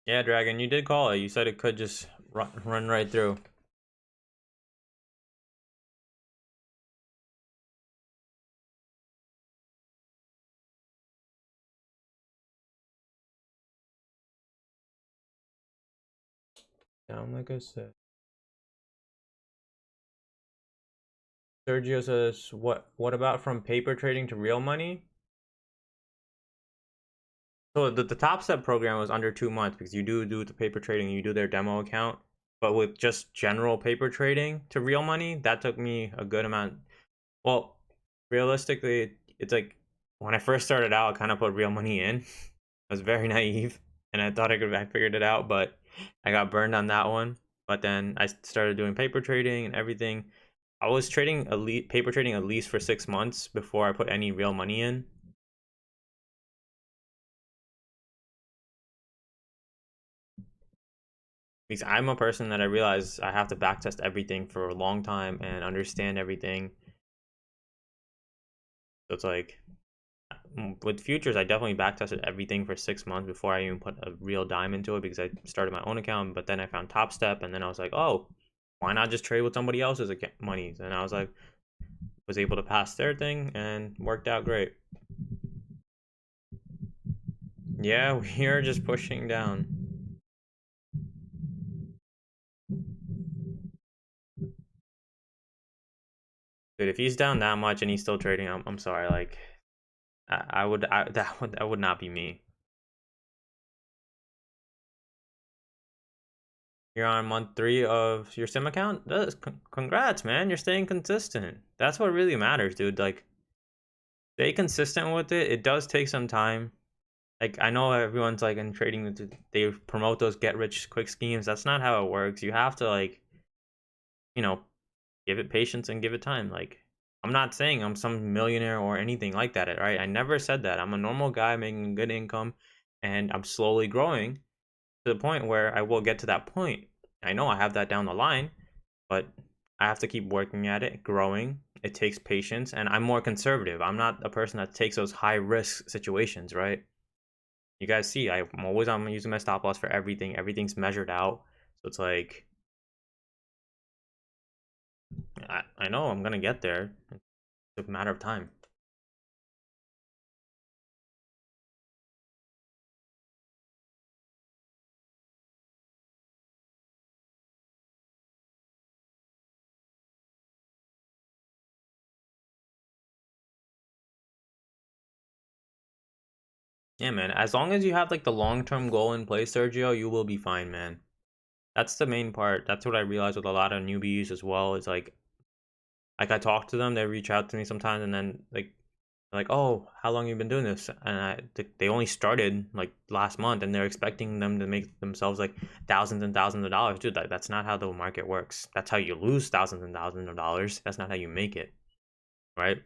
Yeah, Dragon, you did call it. You said it could just run right through. Down, like I said. Sergio says, what about from paper trading to real money? So the Top Step program was under 2 months because you do the paper trading, you do their demo account. But with just general paper trading to real money, that took me a good amount. Well, realistically, it's like when I first started out, I kind of put real money in. I was very naive and I thought I figured it out, but I got burned on that one. But then I started doing paper trading and everything. I was trading paper trading at least for 6 months before I put any real money in. Because I'm a person that I realize I have to backtest everything for a long time and understand everything. So it's like with futures, I definitely backtested everything for 6 months before I even put a real dime into it because I started my own account. But then I found Top Step, and then I was like, oh, why not just trade with somebody else's money? And I was like, was able to pass their thing and worked out great. Yeah, we are just pushing down. Dude, if he's down that much and he's still trading, I'm sorry. Like, that would not be me. You're on month 3 of your sim account. Congrats, man. You're staying consistent. That's what really matters, dude. Like, stay consistent with it. It does take some time. Like, I know everyone's like in trading, they promote those get rich quick schemes. That's not how it works. You have to like, you know, give it patience and give it time. Like, I'm not saying I'm some millionaire or anything like that, right? I never said that. I'm a normal guy making a good income, and I'm slowly growing to the point where I will get to that point. I know I have that down the line, but I have to keep working at it, growing. It takes patience, and I'm more conservative. I'm not a person that takes those high risk situations, right? You guys see, I'm using my stop loss for everything. Everything's measured out. So it's like I know I'm gonna get there. It's a matter of time. Yeah, man. As long as you have like the long term goal in place, Sergio, you will be fine, man. That's the main part. That's what I realize with a lot of newbies as well. Is like I talk to them, they reach out to me sometimes, and then like, oh, how long you been doing this? And they only started like last month, and they're expecting them to make themselves like thousands and thousands of dollars. Dude, that's not how the market works. That's how you lose thousands and thousands of dollars. That's not how you make it, right?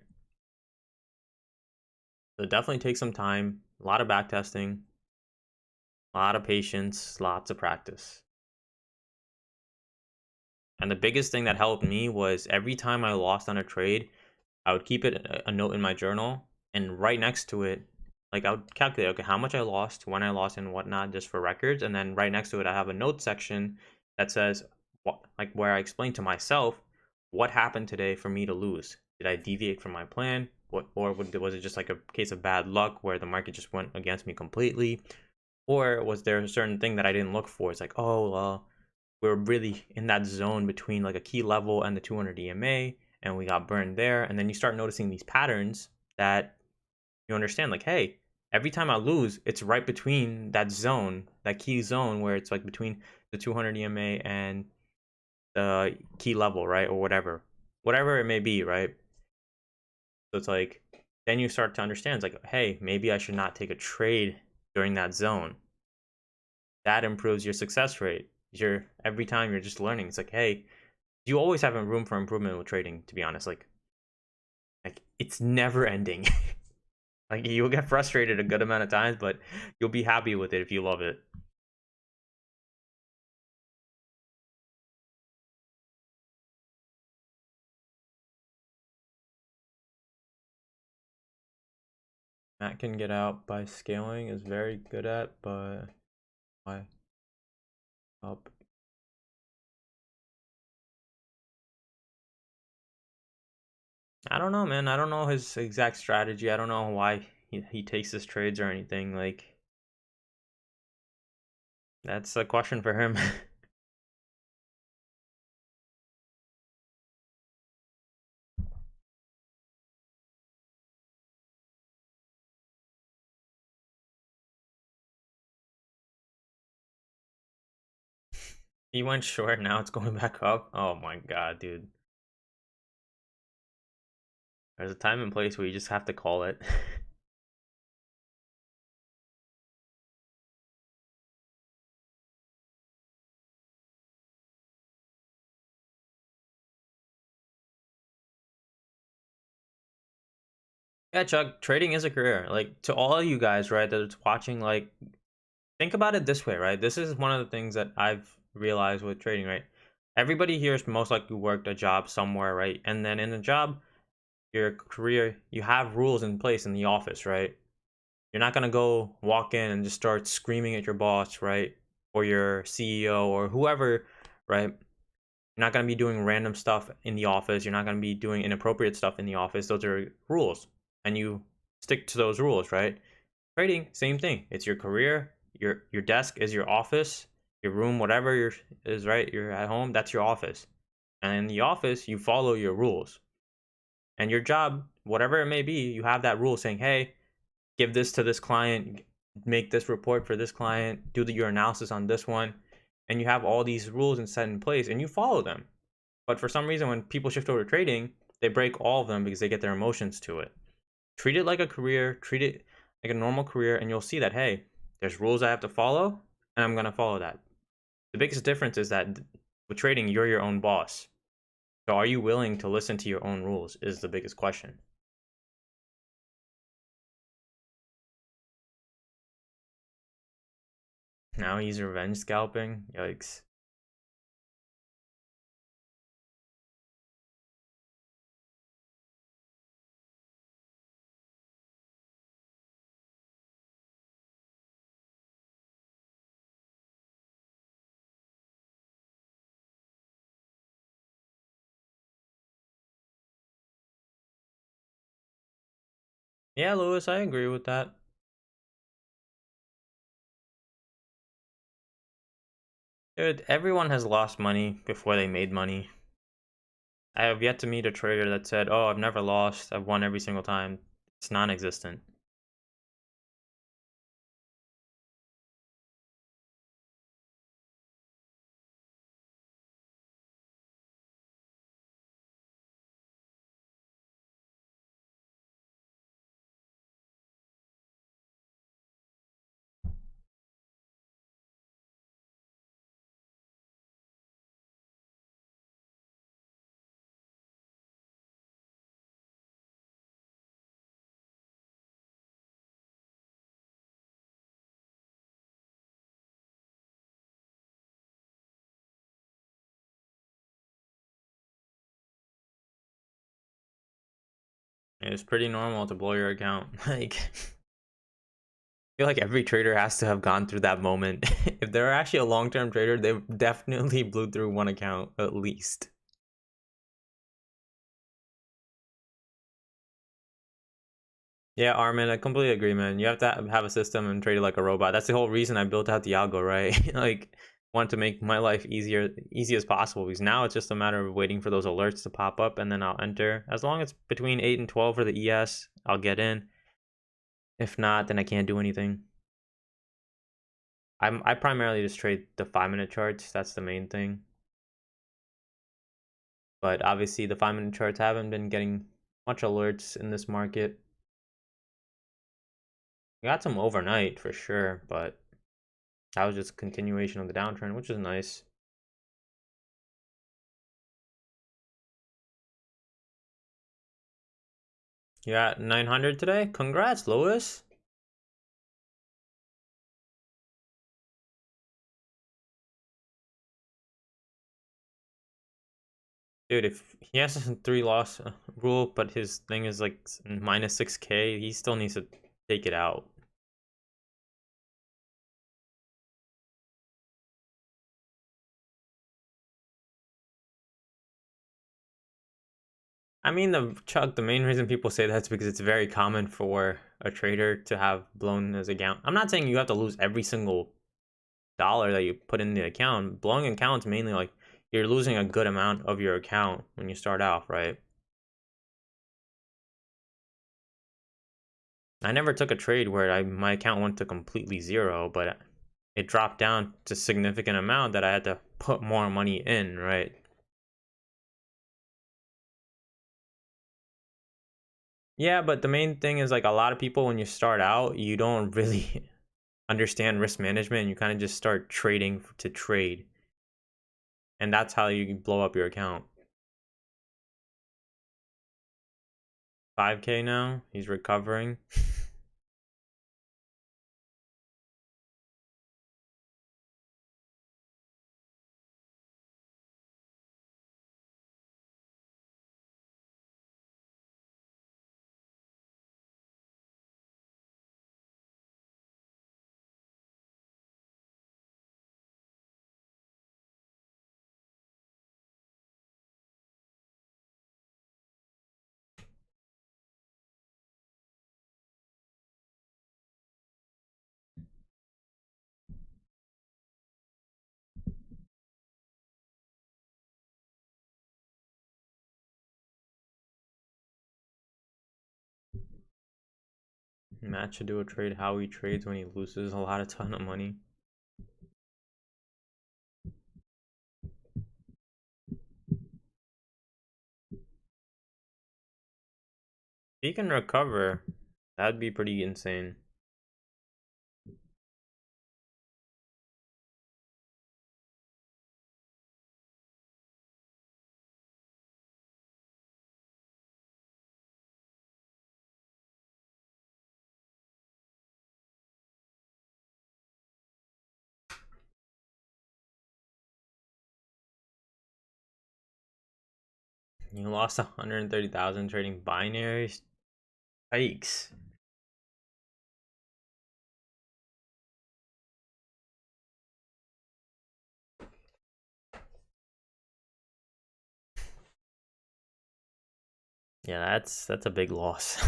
So definitely take some time, a lot of back testing, a lot of patience, lots of practice. And the biggest thing that helped me was every time I lost on a trade, I would keep it a note in my journal, and right next to it, like I would calculate, okay, how much I lost, when I lost, and whatnot, just for records. And then right next to it, I have a note section that says, what, like where I explain to myself what happened today for me to lose. Did I deviate from my plan? What, or was it just like a case of bad luck where the market just went against me completely? Or was there a certain thing that I didn't look for? It's like, oh, well, we're really in that zone between like a key level and the 200 EMA, and we got burned there. And then you start noticing these patterns that you understand, like, hey, every time I lose, it's right between that zone, that key zone where it's like between the 200 EMA and the key level, right? Or whatever it may be, right? So it's like, then you start to understand, it's like, hey, maybe I should not take a trade during that zone. That improves your success rate. You're every time you're just learning. It's like, hey, you always have a room for improvement with trading, to be honest. Like it's never ending. Like you'll get frustrated a good amount of times, but you'll be happy with it if you love it. Matt can get out by scaling is very good at, but why up? I don't know, man. I don't know his exact strategy. I don't know why he takes his trades or anything. Like that's a question for him. He went short, now it's going back up. Oh my god, dude. There's a time and place where you just have to call it. Yeah, Chuck, trading is a career. Like to all of you guys, right, that's watching, like think about it this way, right? This is one of the things that I've realize with trading, right? Everybody here is most likely worked a job somewhere, right? And then in the job, your career, you have rules in place in the office, right? You're not gonna go walk in and just start screaming at your boss, right? Or your CEO or whoever, right? You're not gonna be doing random stuff in the office. You're not gonna be doing inappropriate stuff in the office. Those are rules, and you stick to those rules, right? Trading, same thing. It's your career. Your desk is your office. Your room, whatever is, right. You're at home. That's your office. And in the office, you follow your rules. And your job, whatever it may be, you have that rule saying, "Hey, give this to this client, make this report for this client, do your analysis on this one." And you have all these rules and set in place, and you follow them. But for some reason, when people shift over to trading, they break all of them because they get their emotions to it. Treat it like a career, treat it like a normal career, and you'll see that, hey, there's rules I have to follow, and I'm going to follow that. The biggest difference is that with trading, you're your own boss. So are you willing to listen to your own rules is the biggest question. Now he's revenge scalping. Yikes. Yeah, Lewis, I agree with that. Dude, everyone has lost money before they made money. I have yet to meet a trader that said, "Oh, I've never lost. I've won every single time." It's non-existent. It's pretty normal to blow your account. Like, I feel like every trader has to have gone through that moment. If they're actually a long-term trader, they've definitely blew through one account at least. Yeah, Armin, I completely agree, man. You have to have a system and trade it like a robot. That's the whole reason I built out the algo, right? Like, want to make my life easy as possible, because now it's just a matter of waiting for those alerts to pop up, and then I'll enter. As long as it's between 8 and 12 for the ES, I'll get in. If not, then I can't do anything. I primarily just trade the 5-minute charts. That's the main thing. But obviously, the 5-minute charts haven't been getting much alerts in this market. We got some overnight for sure, but that was just a continuation of the downtrend, which is nice. You got 900 today? Congrats, Lewis. Dude, if he has a 3 loss rule, but his thing is like minus 6K, he still needs to take it out. I mean, the main reason people say that's because it's very common for a trader to have blown his account. I'm not saying you have to lose every single dollar that you put in the account. Blowing accounts mainly like you're losing a good amount of your account when you start off, right? I never took a trade where my account went to completely zero, but it dropped down to a significant amount that I had to put more money in, right? Yeah, but the main thing is like a lot of people when you start out, you don't really understand risk management and you kind of just start trading to trade. And that's how you blow up your account. 5K now, he's recovering. Matt should do a trade how he trades when he loses a ton of money. If he can recover, that'd be pretty insane. You lost 130,000 trading binaries. Yikes. Yeah, that's a big loss.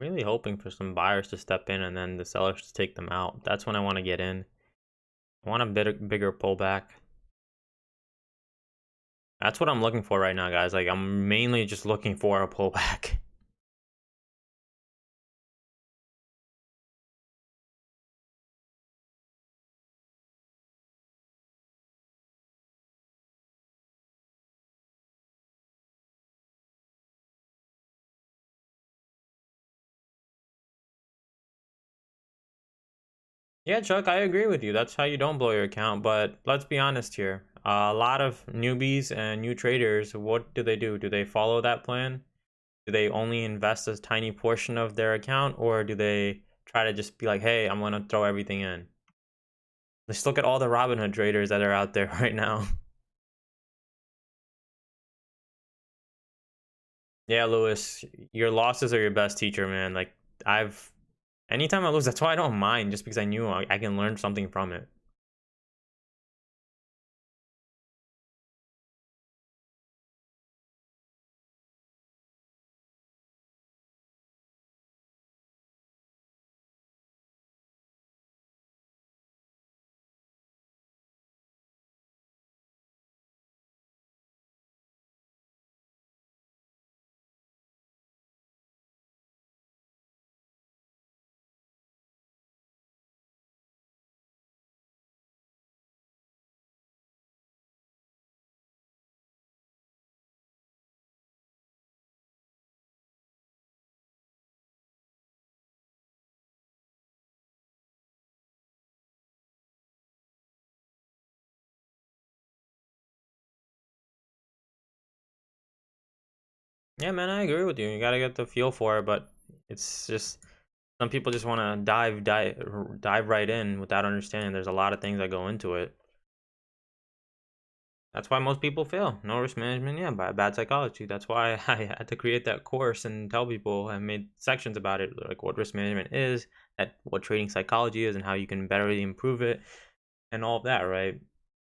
Really hoping for some buyers to step in and then the sellers to take them out. That's when I want to get in. I want a bigger pullback. That's what I'm looking for right now, guys. Like, I'm mainly just looking for a pullback. Yeah, Chuck, I agree with you. That's how you don't blow your account. But let's be honest here. A lot of newbies and new traders, what do? Do they follow that plan? Do they only invest a tiny portion of their account, or do they try to just be like, hey, I'm going to throw everything in? Let's look at all the Robinhood traders that are out there right now. Yeah, Lewis, your losses are your best teacher, man. Like, I've anytime I lose, that's why I don't mind, just because I knew I can learn something from it. Yeah, man, I agree with you. You gotta get the feel for it, but it's just some people just want to dive right in without understanding. There's a lot of things that go into it. That's why most people fail. No risk management, yeah, by bad psychology. That's why I had to create that course and tell people and made sections about it, like what risk management is, that what trading psychology is, and how you can better improve it, and all of that, right?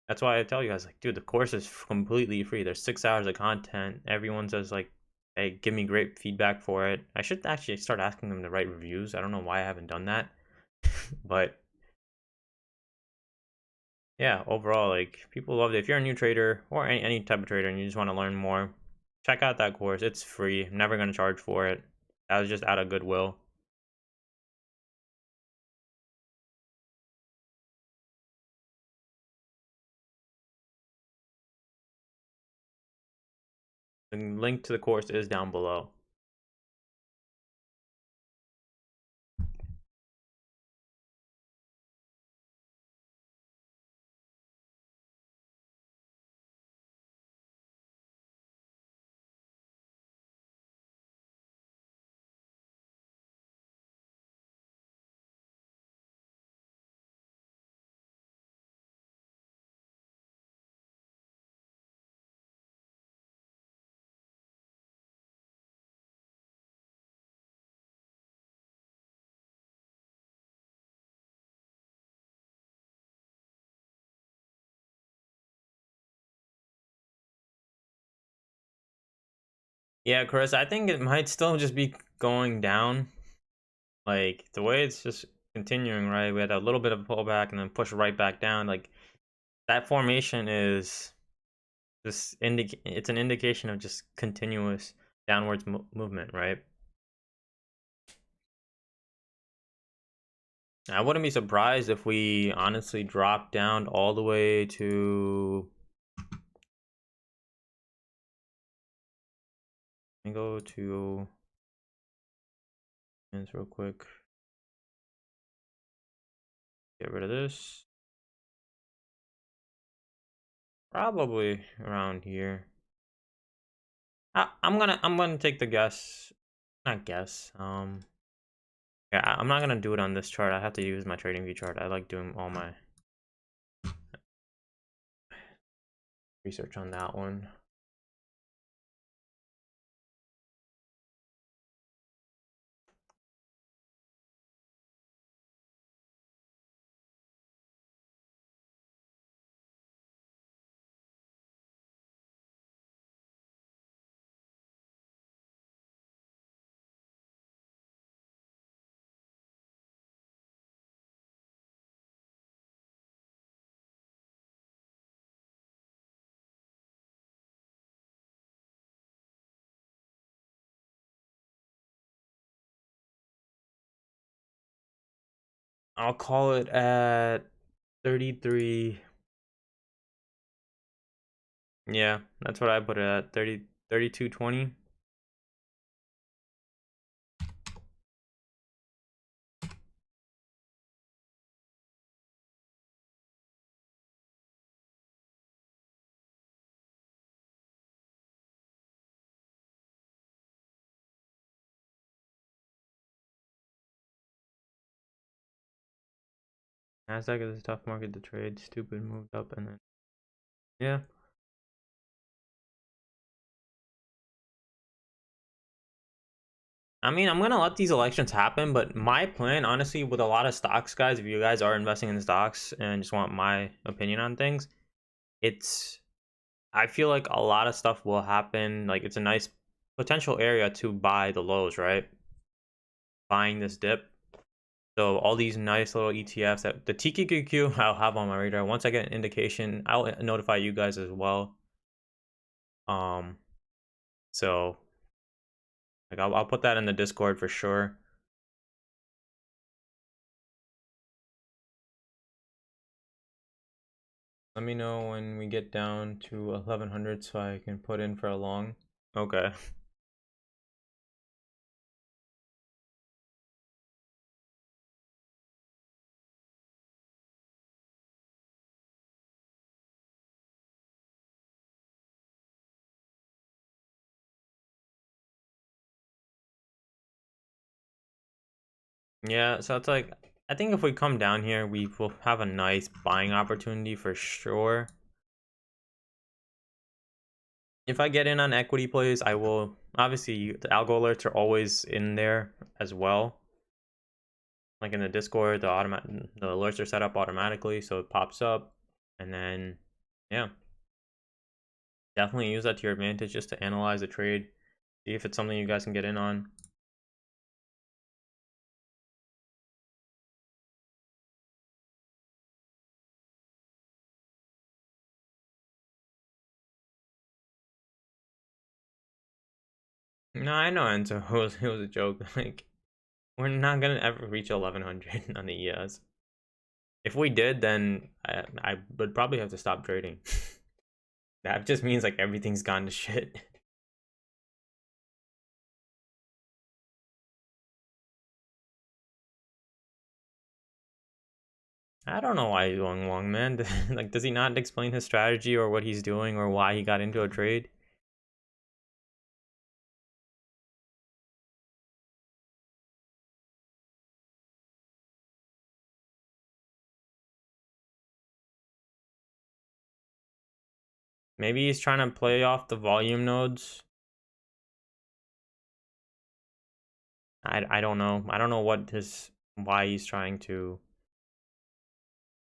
That's why I tell you guys, like, dude, the course is completely free. There's 6 hours of content. Everyone says like, hey, give me great feedback for it. I should actually start asking them to write reviews. I don't know why I haven't done that, but yeah, overall, like, people loved it. If you're a new trader or any type of trader and you just want to learn more, check out that course. It's free. I'm never going to charge for it. That was just out of goodwill. The link to the course is down below. Yeah, Chris, I think it might still just be going down. Like the way it's just continuing, right? We had a little bit of a pullback and then push right back down. Like that formation is just it's an indication of just continuous downwards movement, right? I wouldn't be surprised if we honestly drop down all the way to. Let me go to real quick. Get rid of this. Probably around here. I'm gonna take the guess. Not guess. Yeah, I'm not gonna do it on this chart. I have to use my trading view chart. I like doing all my research on that one. I'll call it at 33. Yeah, that's what I put it at. 32.20. Nasdaq is a tough market to trade. Stupid moved up and then yeah. I mean, I'm gonna let these elections happen, but my plan, honestly, with a lot of stocks, guys, if you guys are investing in stocks and just want my opinion on things, it's I feel like a lot of stuff will happen. Like it's a nice potential area to buy the lows, right? Buying this dip. So all these nice little ETFs that the TQQQ I'll have on my radar. Once I get an indication, I'll notify you guys as well. Um, so like I'll put that in the Discord for sure. Let me know when we get down to 1100 so I can put in for a long. Okay. Yeah, so it's like I think if we come down here, we will have a nice buying opportunity for sure. If I get in on equity plays, I will obviously the algo alerts are always in there as well. Like in the Discord, the alerts are set up automatically, so it pops up, and then yeah, definitely use that to your advantage just to analyze the trade, see if it's something you guys can get in on. No, I know Enzo. It was a joke. Like we're not gonna ever reach 1100 on the ES. If we did, then I would probably have to stop trading. That just means like everything's gone to shit. I don't know why he's going long, man. Like, does he not explain his strategy or what he's doing or why he got into a trade? Maybe he's trying to play off the volume nodes. I don't know. I don't know why he's trying to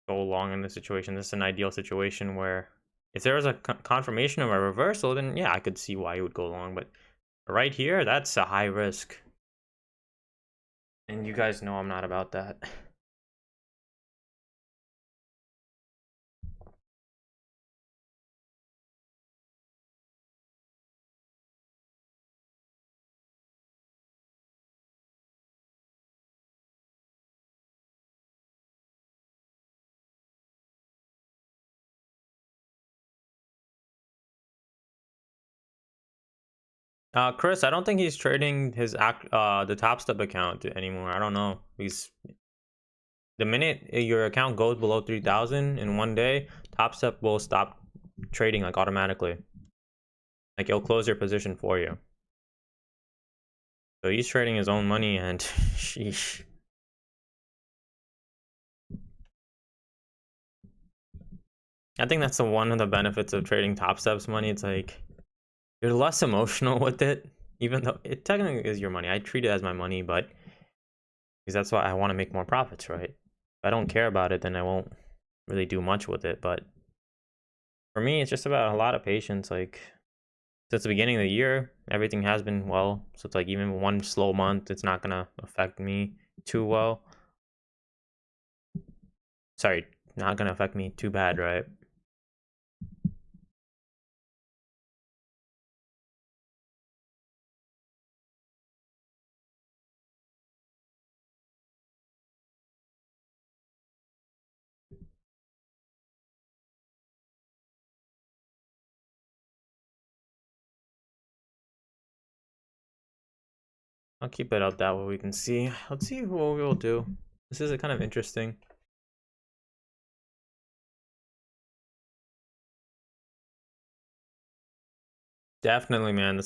go long in this situation. This is an ideal situation where if there was a confirmation of a reversal, then yeah, I could see why he would go long. But Right here, that's a high risk. And you guys know I'm not about that. Chris, I don't think he's trading his the Top Step account anymore. I don't know. He's the minute your account goes below 3,000 in one day, Top Step will stop trading like automatically. Like it'll close your position for you. So he's trading his own money and sheesh. I think that's one of the benefits of trading Top Step's money. It's like you're less emotional with it, even though it technically is your money. I treat it as my money, but because that's why I want to make more profits, right? If I don't care about it, then I won't really do much with it. But for me, it's just about a lot of patience. Like since the beginning of the year, everything has been well. So it's like even one slow month, it's not gonna affect me too well. Sorry, not gonna affect me too bad, right? I'll keep it up that way we can see. Let's see what we'll do. This is kind of interesting. Definitely, man. The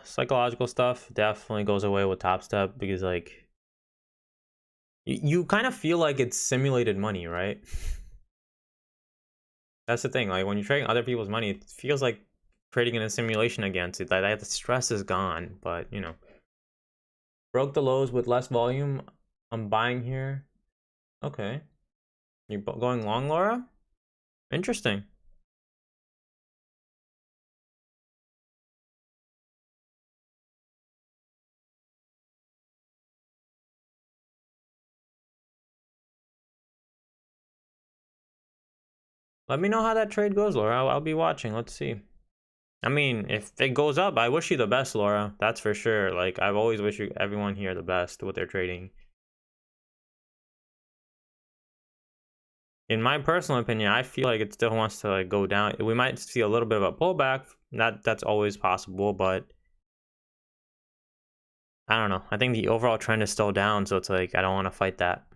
psychological stuff definitely goes away with Top Step because like you kind of feel like it's simulated money, right? That's the thing. Like when you're trading other people's money, it feels like trading in a simulation against it. Like the stress is gone, but you know, broke the lows with less volume. I'm buying here. Okay, you're going long, Laura. Interesting. Let me know how that trade goes, Laura. I'll be watching. Let's see. I mean, if it goes up, I wish you the best, Laura. That's for sure. Like I've always wished everyone here the best with their trading. In my personal opinion, I feel like it still wants to like go down. We might see a little bit of a pullback. That's always possible, but I don't know. I think the overall trend is still down, so it's like I don't want to fight that.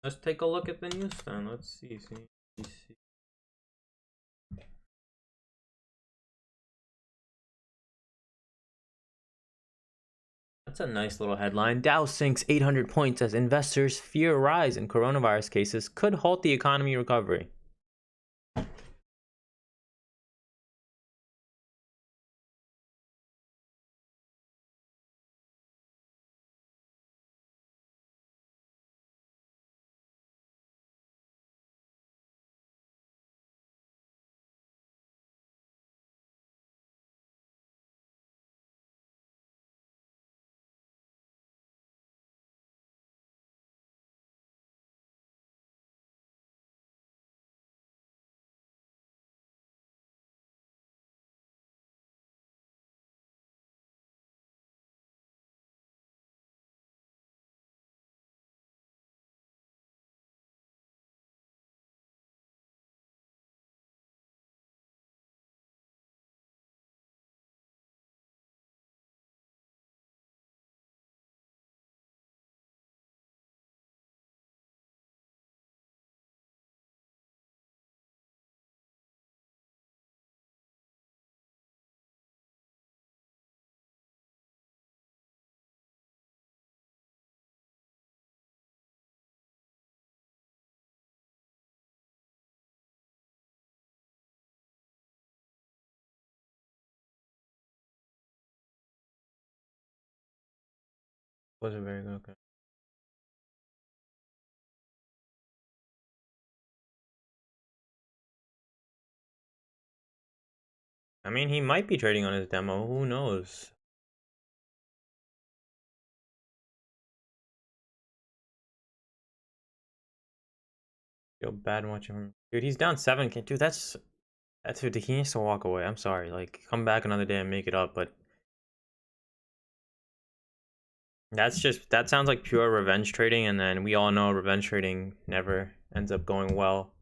Let's take a look at the news then. Let's see. That's a nice little headline. Dow sinks 800 points as investors fear rise in coronavirus cases could halt the economy recovery. Wasn't very good. Okay. I mean, he might be trading on his demo. Who knows? Feel bad watching him. Dude, he's down 7K. Dude, that's ridiculous. He needs to walk away. I'm sorry. Like, come back another day and make it up. But that sounds like pure revenge trading. And then we all know revenge trading never ends up going well.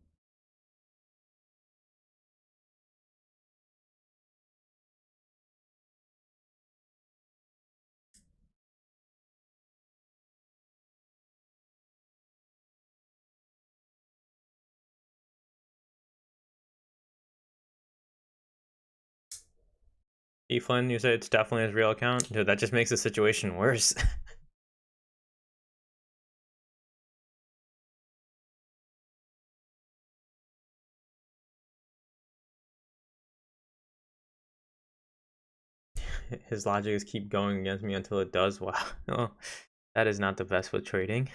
E. Flynn, you say it's definitely his real account? Dude, that just makes the situation worse. His logic is keep going against me until it does. Wow. Oh, that is not the best with trading.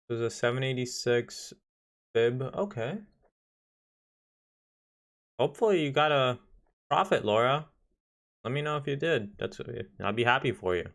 There's a 786 fib. Okay. Hopefully you got a profit, Laura. Let me know if you did. I'll be happy for you.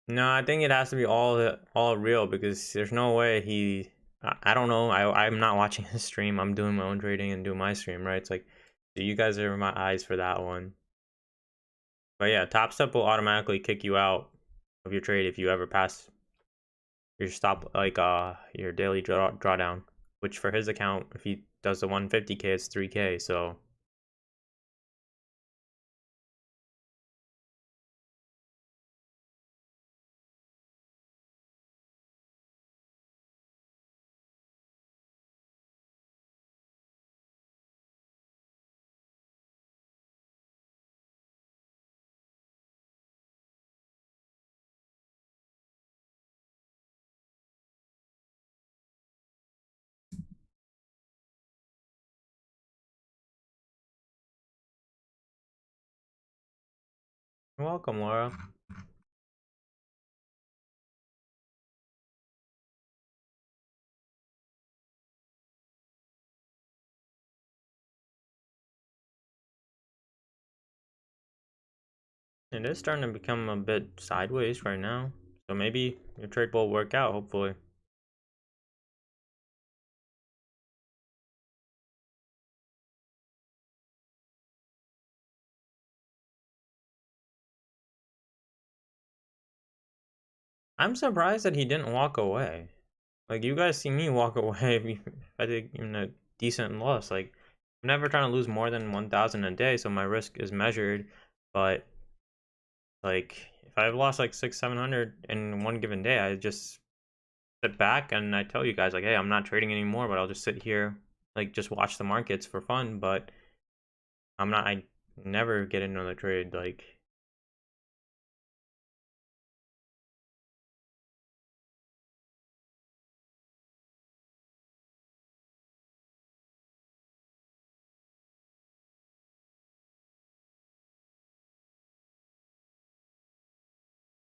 No, I think it has to be all real because there's no way I don't know. I'm not watching his stream. I'm doing my own trading and doing my stream, right? It's like you guys are my eyes for that one. But yeah, Top Step will automatically kick you out of your trade if you ever pass your stop, like your daily drawdown. Which for his account, if he does the 150K, it's 3K. So you're welcome, Laura. It is starting to become a bit sideways right now. So maybe your trade will work out, hopefully. I'm surprised that he didn't walk away. Like, you guys see me walk away if I take even a decent loss. Like, I'm never trying to lose more than 1,000 a day, so my risk is measured. But, like, if I've lost like 700 in one given day, I just sit back and I tell you guys, like, hey, I'm not trading anymore, but I'll just sit here, like, just watch the markets for fun. But I never get into another trade. Like,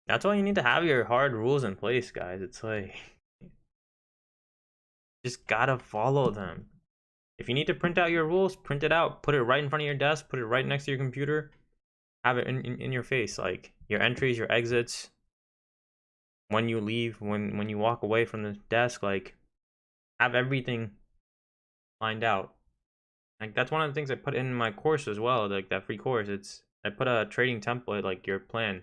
that's why you need to have your hard rules in place, guys. It's like, just gotta follow them. If you need to print out your rules, print it out. Put it right in front of your desk. Put it right next to your computer. Have it in your face. Like, your entries, your exits, when you leave, when you walk away from the desk. Like, have everything lined out. Like, that's one of the things I put in my course as well. Like, that free course. I put a trading template, like your plan.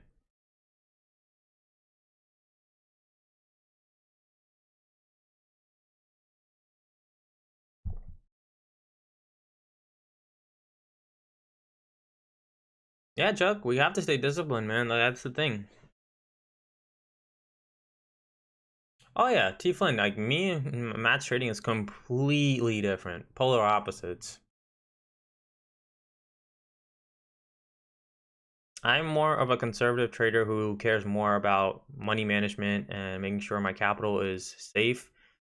Yeah, Chuck, we have to stay disciplined, man. Like, that's the thing. Oh yeah, T Flynn, like me and Matt's trading is completely different. Polar opposites. I'm more of a conservative trader who cares more about money management and making sure my capital is safe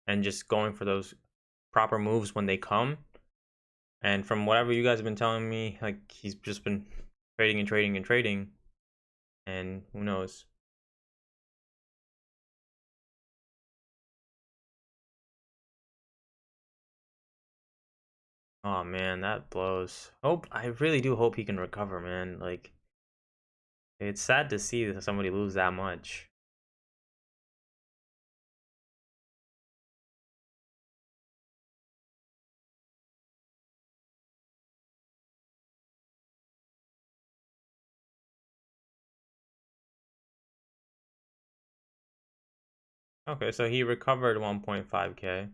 and just going for those proper moves when they come. And from whatever you guys have been telling me, like he's just been trading and trading and trading, and who knows? Oh man, that blows. Hope I really do hope he can recover, man. Like it's sad to see that somebody lose that much. Okay, so he recovered 1.5K.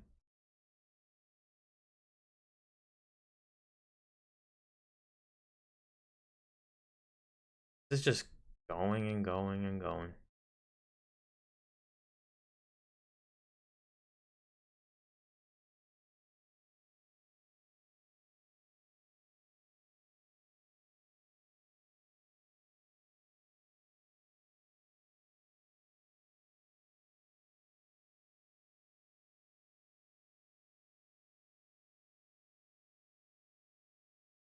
It's just going and going and going.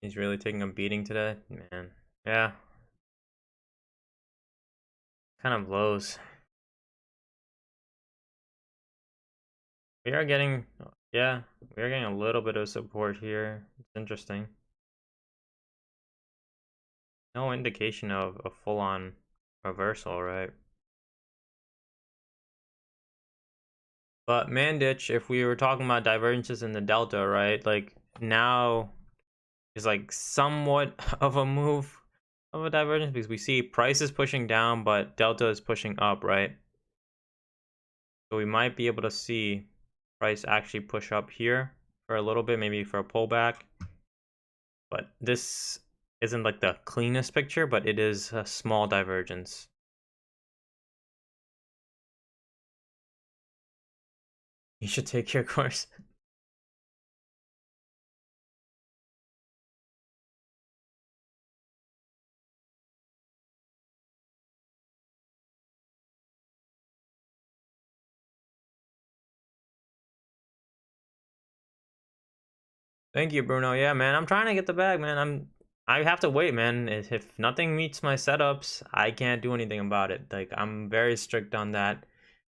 He's really taking a beating today, man. Yeah, kind of blows. We are getting, yeah, we are getting a little bit of support here. It's interesting. No indication of a full-on reversal, right? But Mandich, if we were talking about divergences in the delta, right? Like now is like somewhat of a move of a divergence because we see price is pushing down, but delta is pushing up, right? So we might be able to see price actually push up here for a little bit, maybe for a pullback. But this isn't like the cleanest picture, but it is a small divergence. You should take your course. Thank you, Bruno. Yeah, man, I'm trying to get the bag, man. I have to wait, man. If nothing meets my setups, I can't do anything about it. Like I'm very strict on that.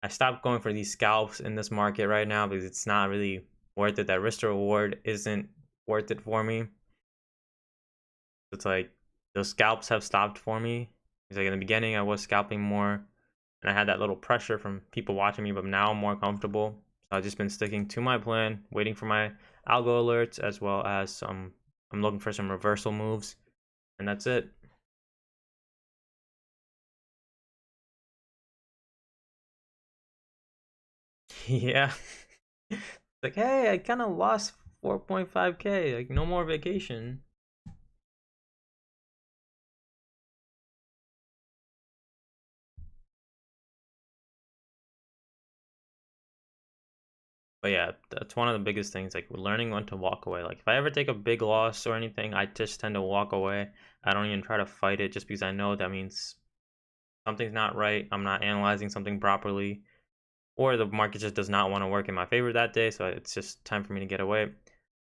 I stopped going for these scalps in this market right now because it's not really worth it. That risk to reward isn't worth it for me. It's like those scalps have stopped for me. It's like in the beginning I was scalping more and I had that little pressure from people watching me, but now I'm more comfortable. So I've just been sticking to my plan, waiting for my algo alerts as well as some I'm looking for some reversal moves, and that's it. Yeah. Like, hey, I kind of lost 4.5K. Like, no more vacation. But yeah, that's one of the biggest things, like learning when to walk away. Like if I ever take a big loss or anything, I just tend to walk away. I don't even try to fight it just because I know that means something's not right. I'm not analyzing something properly, or the market just does not want to work in my favor that day. So it's just time for me to get away.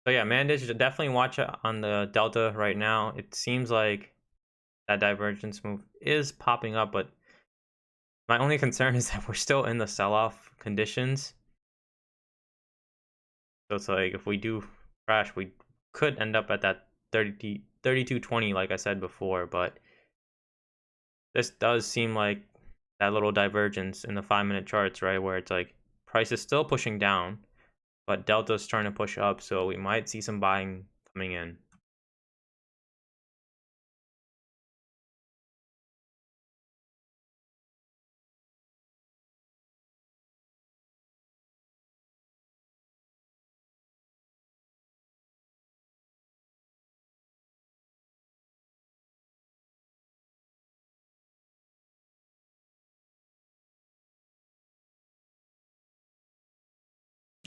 So yeah, Mandate should definitely watch it on the Delta right now. It seems like that divergence move is popping up, but my only concern is that we're still in the sell-off conditions. So it's like if we do crash, we could end up at that 3220 like I said before, but this does seem like that little divergence in the 5-minute charts, right? Where it's like price is still pushing down, but delta's trying to push up, so we might see some buying coming in.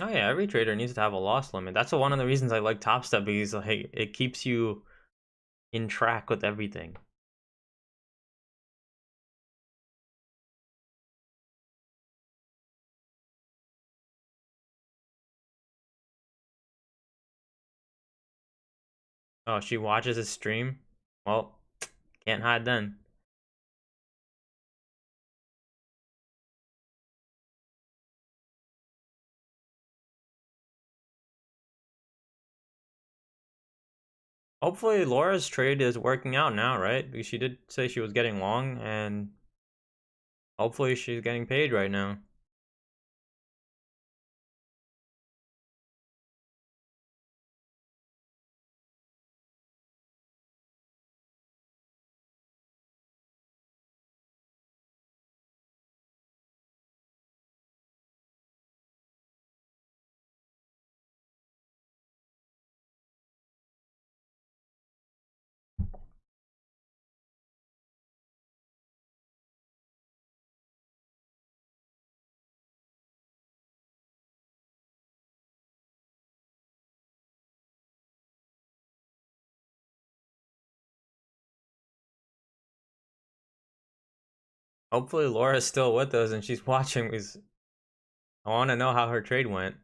Oh yeah, every trader needs to have a loss limit. That's one of the reasons I like Top Step because like it keeps you in track with everything. Oh, she watches his stream? Well, can't hide then. Hopefully Laura's trade is working out now, right? Because she did say she was getting long, and hopefully she's getting paid right now. Hopefully Laura's still with us and she's watching because I want to know how her trade went.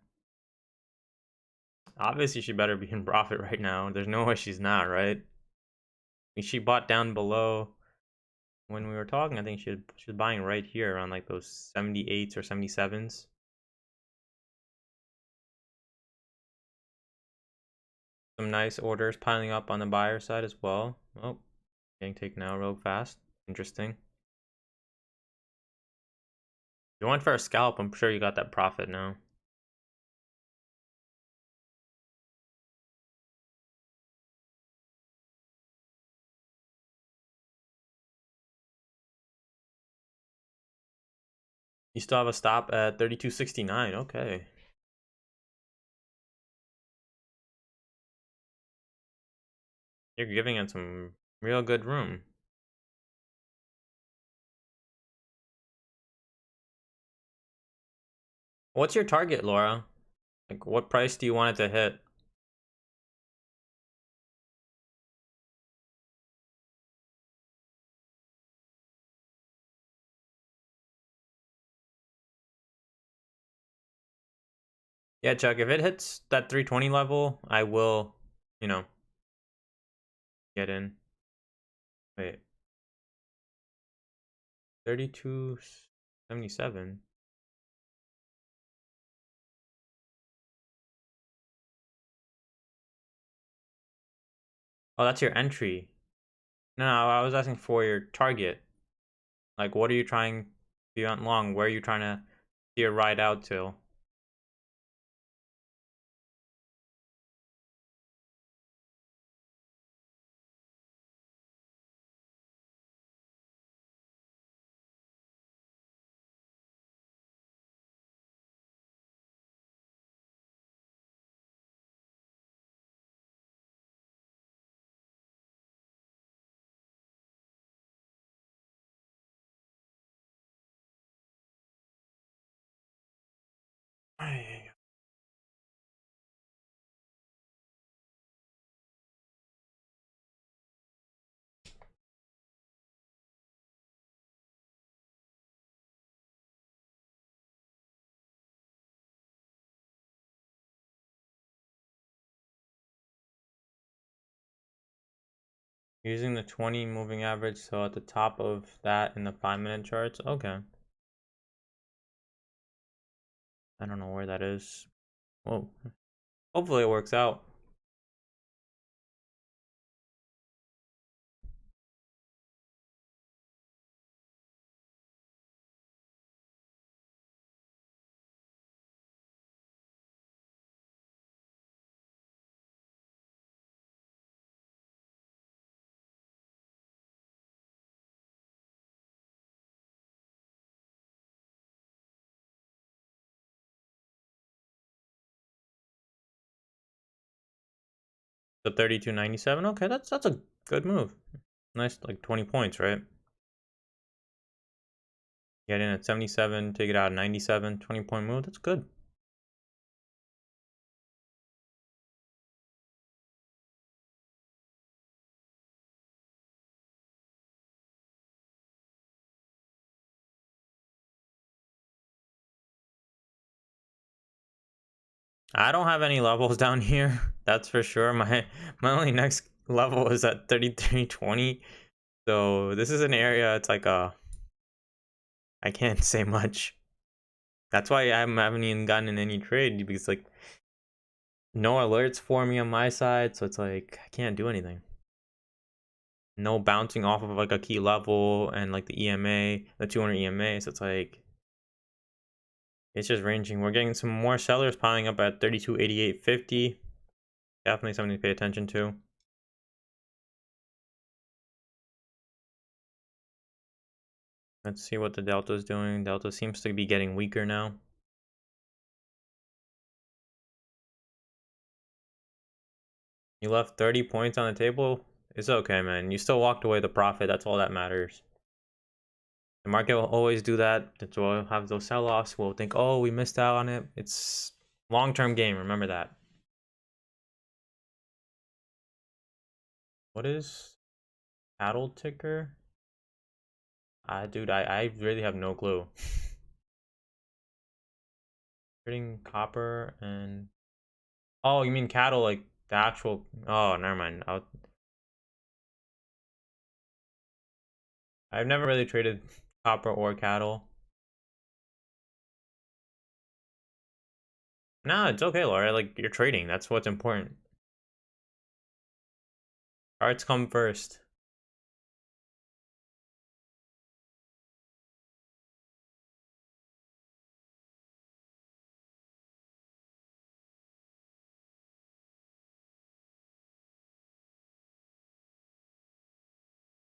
Obviously, she better be in profit right now. There's no way she's not, right? I mean, she bought down below when we were talking. I think she was buying right here around like those 78s or 77s. Some nice orders piling up on the buyer side as well. Oh, getting taken out real fast. Interesting. You went for a scalp. I'm sure you got that profit now. You still have a stop at 32.69. Okay. You're giving it some real good room. What's your target, Laura? Like, what price do you want it to hit? Yeah, Chuck, if it hits that 320 level, I will, you know, get in. Wait, 32.77. Oh, that's your entry. No, no, I was asking for your target. Like, what are you trying to be on long? Where are you trying to see your ride out to? Using the 20 moving average, so at the top of that in the 5-minute charts. Okay. I don't know where that is. Whoa. Hopefully it works out. The 32.97. Okay, that's a good move. Nice, like 20 points, right? Get in at 77, take it out at 97, 20-point move. That's good. I don't have any levels down here. That's for sure. My only next level is at 3320. So this is an area. It's like I can't say much. That's why I haven't even gotten in any trade because like no alerts for me on my side. So it's like I can't do anything. No bouncing off of like a key level and like the EMA, the 200 EMA. So it's like it's just ranging. We're getting some more sellers piling up at 3288.50. Definitely something to pay attention to. Let's see what the Delta is doing. Delta seems to be getting weaker now. You left 30 points on the table. It's okay, man. You still walked away the profit. That's all that matters. The market will always do that. That's why we'll have those sell-offs. We'll think, oh, we missed out on it. It's long-term game. Remember that. What is cattle ticker? Dude, I really have no clue. Trading copper and oh, you mean cattle like the actual? Oh, never mind. I've never really traded copper or cattle. No, it's okay, Laura. Like you're trading. That's what's important. Charts come first.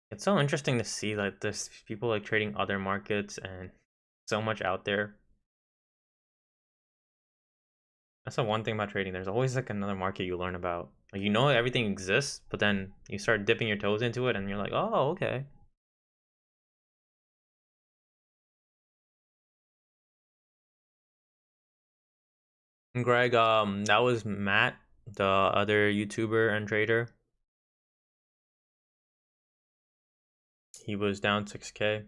It's so interesting to see like there's people like trading other markets and so much out there. That's the one thing about trading. There's always like another market you learn about. Like you know everything exists, but then you start dipping your toes into it and you're like, "Oh, okay." And Greg, that was Matt, the other YouTuber and trader. He was down 6K.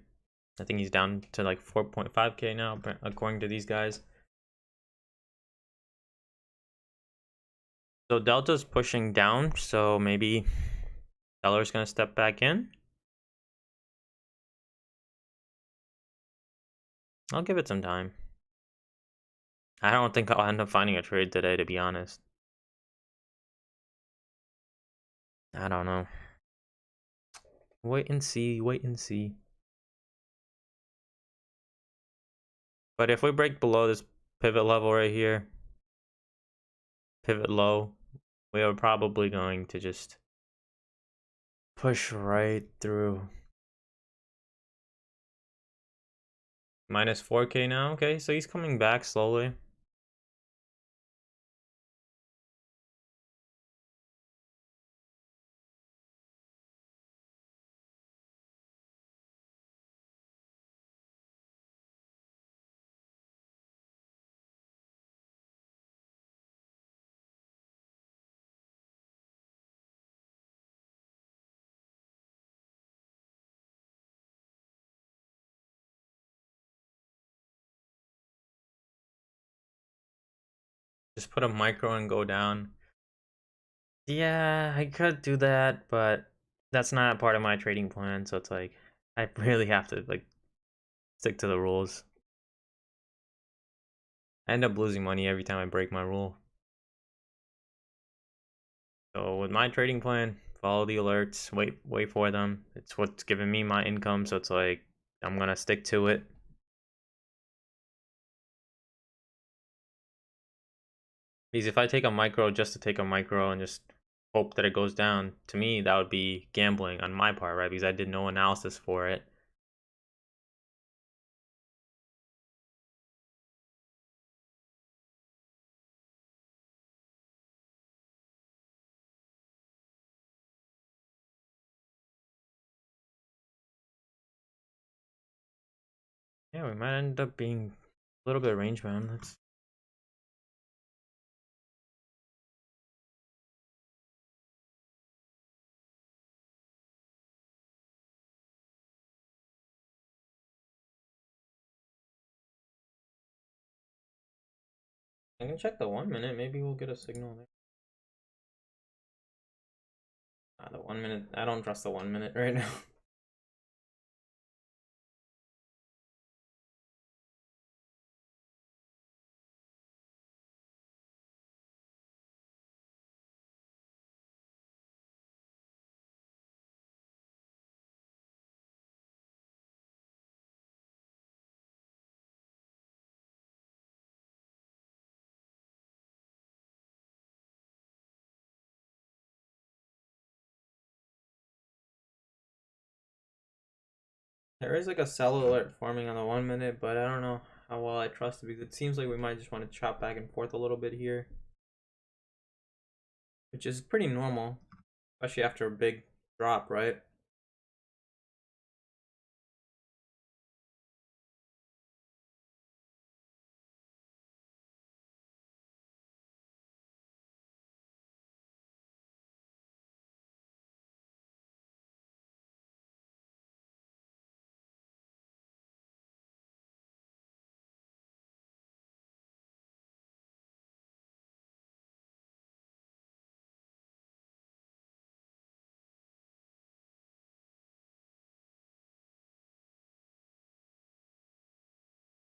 I think he's down to like 4.5K now, according to these guys. So Delta's pushing down, so maybe seller's gonna step back in. I'll give it some time. I don't think I'll end up finding a trade today, to be honest. I don't know. Wait and see, wait and see. But if we break below this pivot level right here, pivot low, we are probably going to just push right through. Minus 4K now. Okay, so he's coming back slowly. Just put a micro and go down. Yeah, I could do that, but that's not part of my trading plan, so it's like I really have to like stick to the rules. I end up losing money every time I break my rule. So with my trading plan, follow the alerts, wait for them. It's what's giving me my income, so it's like I'm gonna stick to it. Because if I take a micro just to take a micro and just hope that it goes down, to me that would be gambling on my part, right? Because I did no analysis for it. Yeah, we might end up being a little bit range bound. That's I can check the 1 minute. Maybe we'll get a signal there. The 1 minute. I don't trust the 1 minute right now. There is like a sell alert forming on the 1 minute, but I don't know how well I trust it because it seems like we might just want to chop back and forth a little bit here, which is pretty normal, especially after a big drop, right?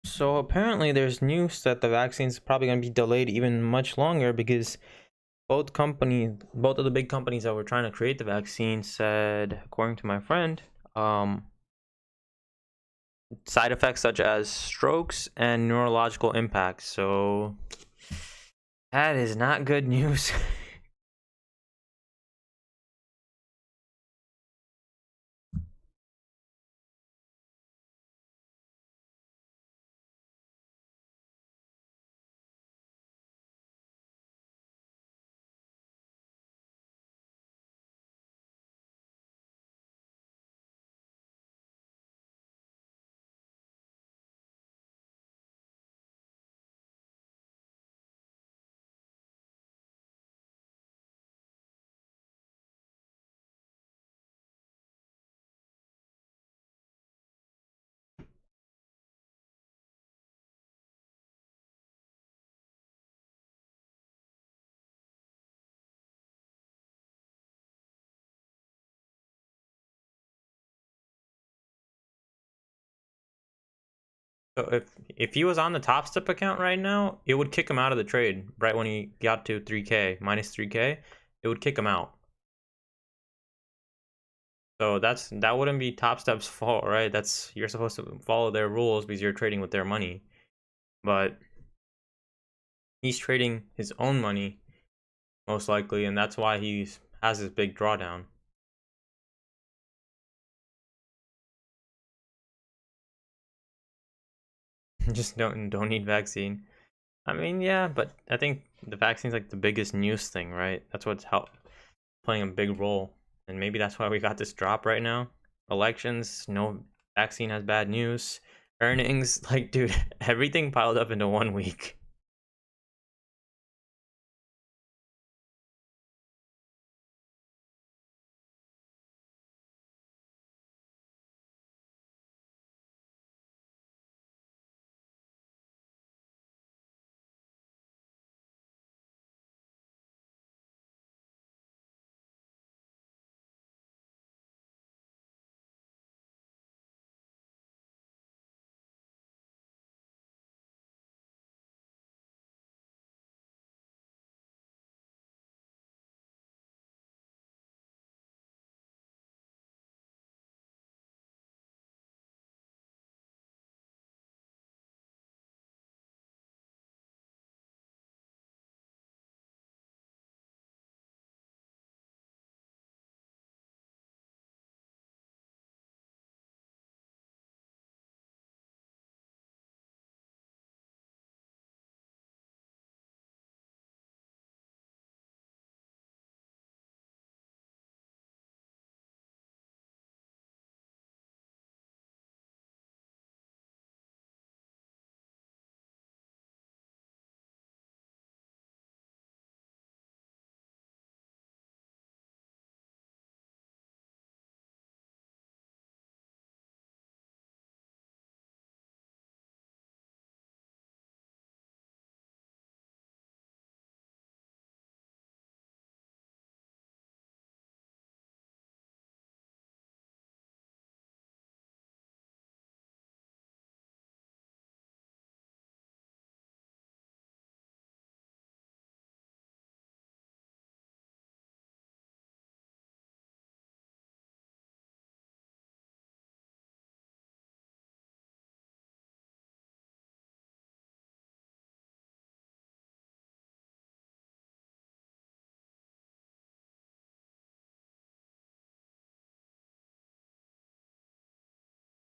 So apparently there's news that the vaccine's probably going to be delayed even much longer because both of the big companies that were trying to create the vaccine said, according to my friend, side effects such as strokes and neurological impacts. So that is not good news. So if he was on the Top Step account right now, it would kick him out of the trade right when he got to 3K minus 3K. It would kick him out. So that wouldn't be Top Step's fault, right? That's you're supposed to follow their rules because you're trading with their money. But he's trading his own money most likely, and that's why he has this big drawdown. Just don't need vaccine. I mean, yeah, but I think the vaccine's like the biggest news thing, right? That's what's playing a big role, and maybe that's why we got this drop right now. Elections, no vaccine has bad news. Earnings, like, dude, everything piled up into 1 week.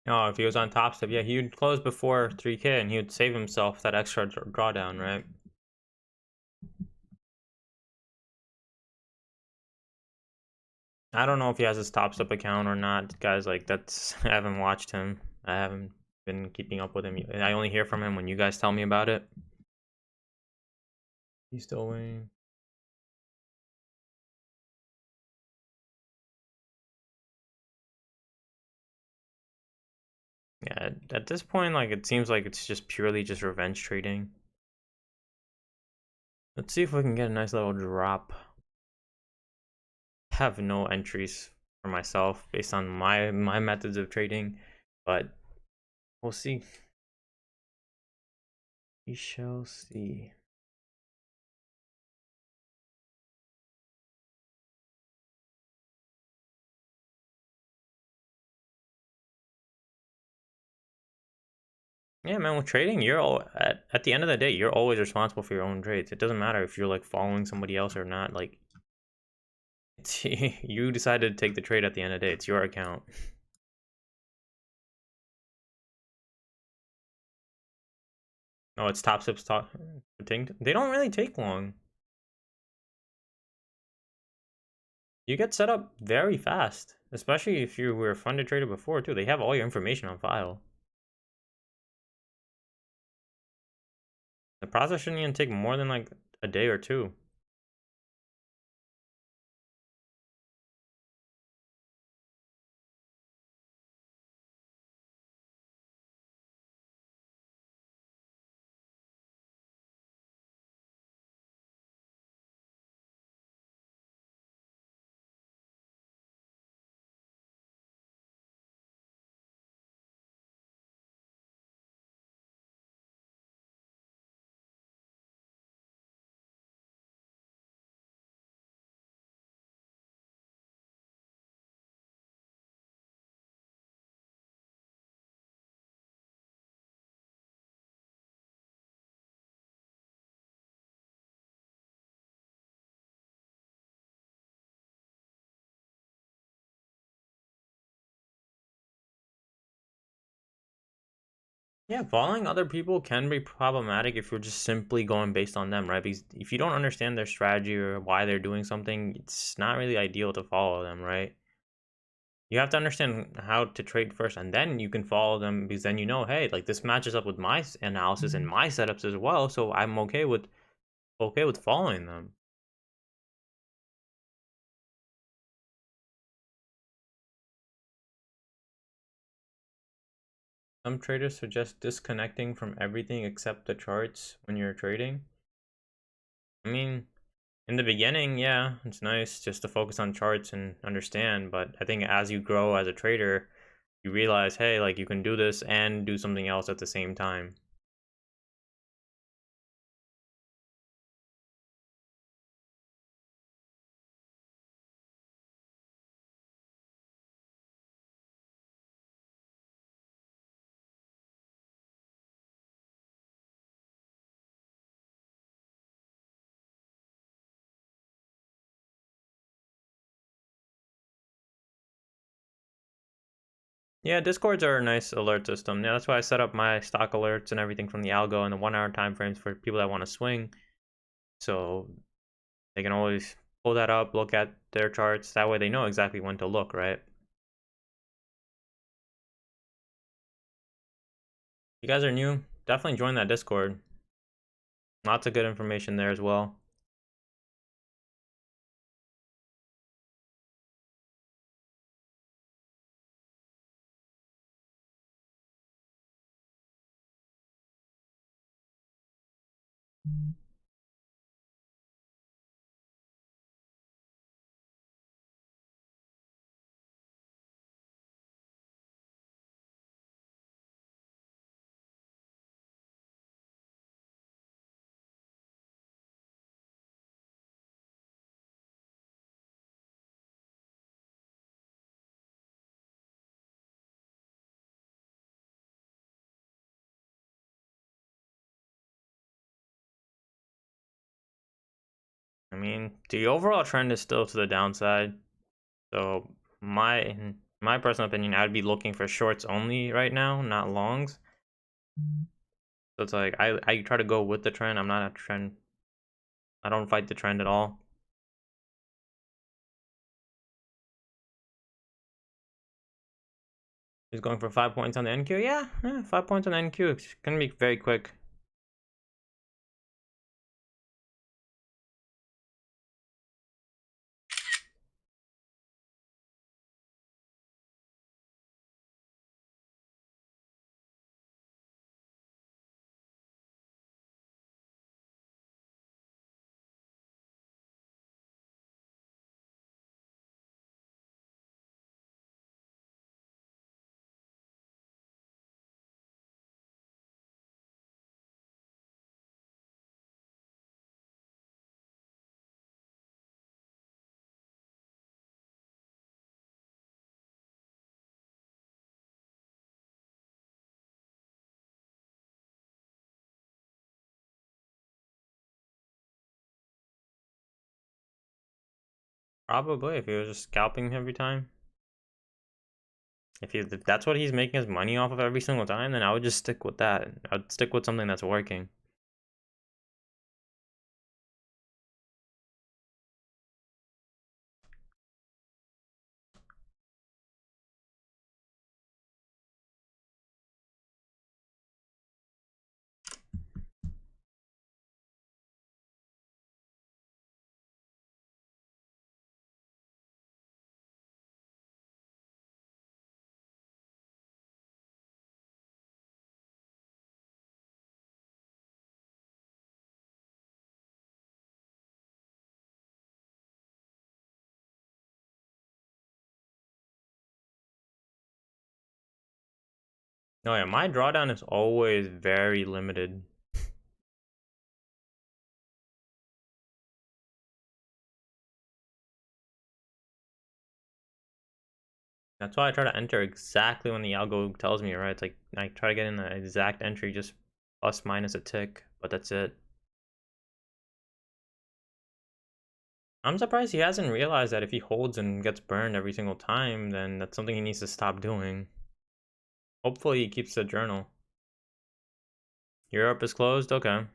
Oh, if he was on top step, yeah, he would close before 3K and he would save himself that extra drawdown, right? I don't know if he has his top step account or not, guys. Like that's I haven't watched him. I haven't been keeping up with him. I only hear from him when you guys tell me about it. He's still winning. Yeah, at this point, like it seems like it's just purely just revenge trading. Let's see if we can get a nice little drop. Have no entries for myself based on my methods of trading, but we'll see. We shall see. Yeah, man, with trading, you're all at the end of the day, you're always responsible for your own trades. It doesn't matter if you're like following somebody else or not. Like, it's, you decided to take the trade at the end of the day. It's your account. Oh, it's top sips top. They don't really take long. You get set up very fast, especially if you were a funded trader before too. They have all your information on file. The process shouldn't even take more than like a day or two. Yeah, following other people can be problematic if you're just simply going based on them, right? Because if you don't understand their strategy or why they're doing something, it's not really ideal to follow them, right? You have to understand how to trade first, and then you can follow them because then you know, hey, like this matches up with my analysis and my setups as well, so I'm okay with following them. Some traders suggest disconnecting from everything except the charts when you're trading. I mean, in the beginning, yeah, it's nice just to focus on charts and understand, but I think as you grow as a trader, you realize, hey, like you can do this and do something else at the same time. Yeah, Discords are a nice alert system. Yeah, that's why I set up my stock alerts and everything from the algo and the 1 hour time frames for people that want to swing. So they can always pull that up, look at their charts. That way they know exactly when to look, right? You guys are new, definitely join that Discord. Lots of good information there as well. I mean, the overall trend is still to the downside. So my In my personal opinion, I'd be looking for shorts only right now, not longs. So it's like I try to go with the trend. I'm not a trend. I don't fight the trend at all. He's going for 5 points on the NQ. Yeah, 5 points on the NQ. It's gonna be very quick. Probably if he was just scalping every time. If that's what he's making his money off of every single time, then I would just stick with that. I'd stick with something that's working. No, yeah, my drawdown is always very limited. That's why I try to enter exactly when the algo tells me, right? It's like I try to get in the exact entry, just plus minus a tick, but that's it. I'm surprised he hasn't realized that if he holds and gets burned every single time, then that's something he needs to stop doing. Hopefully he keeps the journal. Europe is closed? Okay.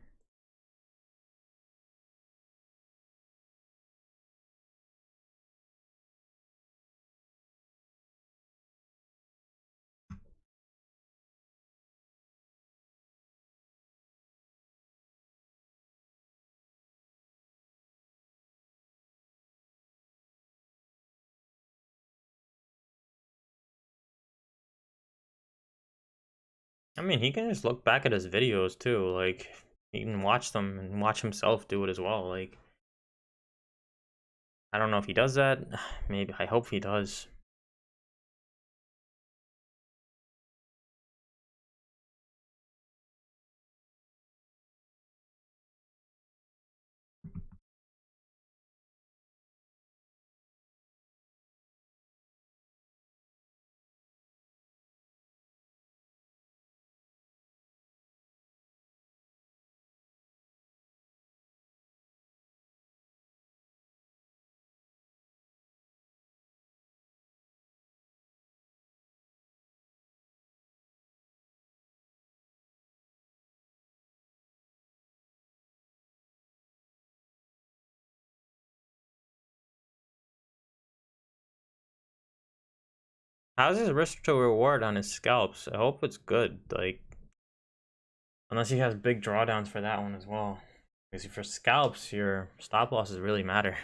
I mean, he can just look back at his videos too. Like, he can watch them and watch himself do it as well. Like, I don't know if he does that. Maybe. I hope he does. How's his risk to reward on his scalps? I hope it's good. Like, unless he has big drawdowns for that one as well. Because for scalps, your stop losses really matter.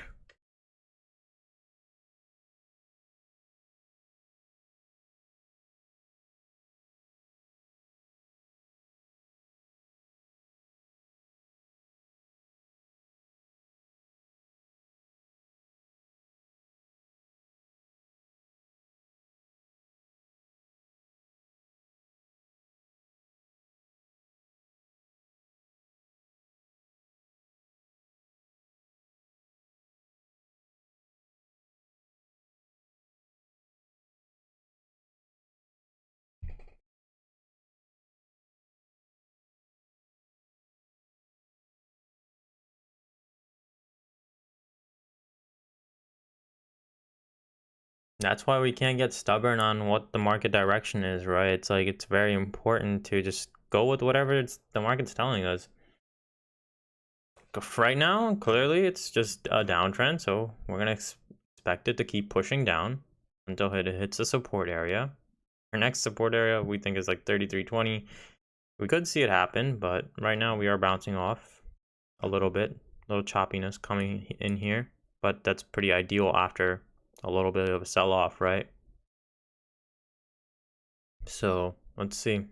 That's why we can't get stubborn on what the market direction is, right? It's like it's very important to just go with whatever the market's telling us. Right now, clearly it's just a downtrend, so we're gonna expect it to keep pushing down until it hits the support area. Our next support area we think is like 33.20. We could see it happen, but right now we are bouncing off a little bit, a little choppiness coming in here, but that's pretty ideal after a little bit of a sell-off, right? So let's see.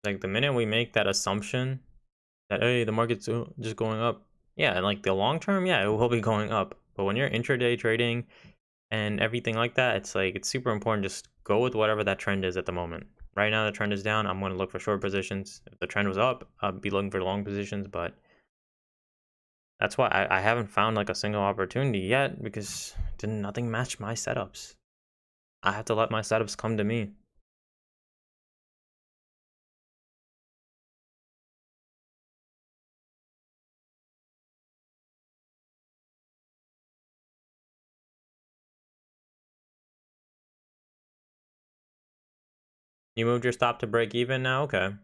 Like the minute we make that assumption that hey, the market's just going up, yeah, and like the long term, yeah, it will be going up. But when you're intraday trading and everything like that, it's like it's super important. Just go with whatever that trend is at the moment. Right now, the trend is down. I'm going to look for short positions. If the trend was up, I'd be looking for long positions. But that's why I haven't found like a single opportunity yet because nothing matched my setups. I have to let my setups come to me. You moved your stop to break even now? Okay.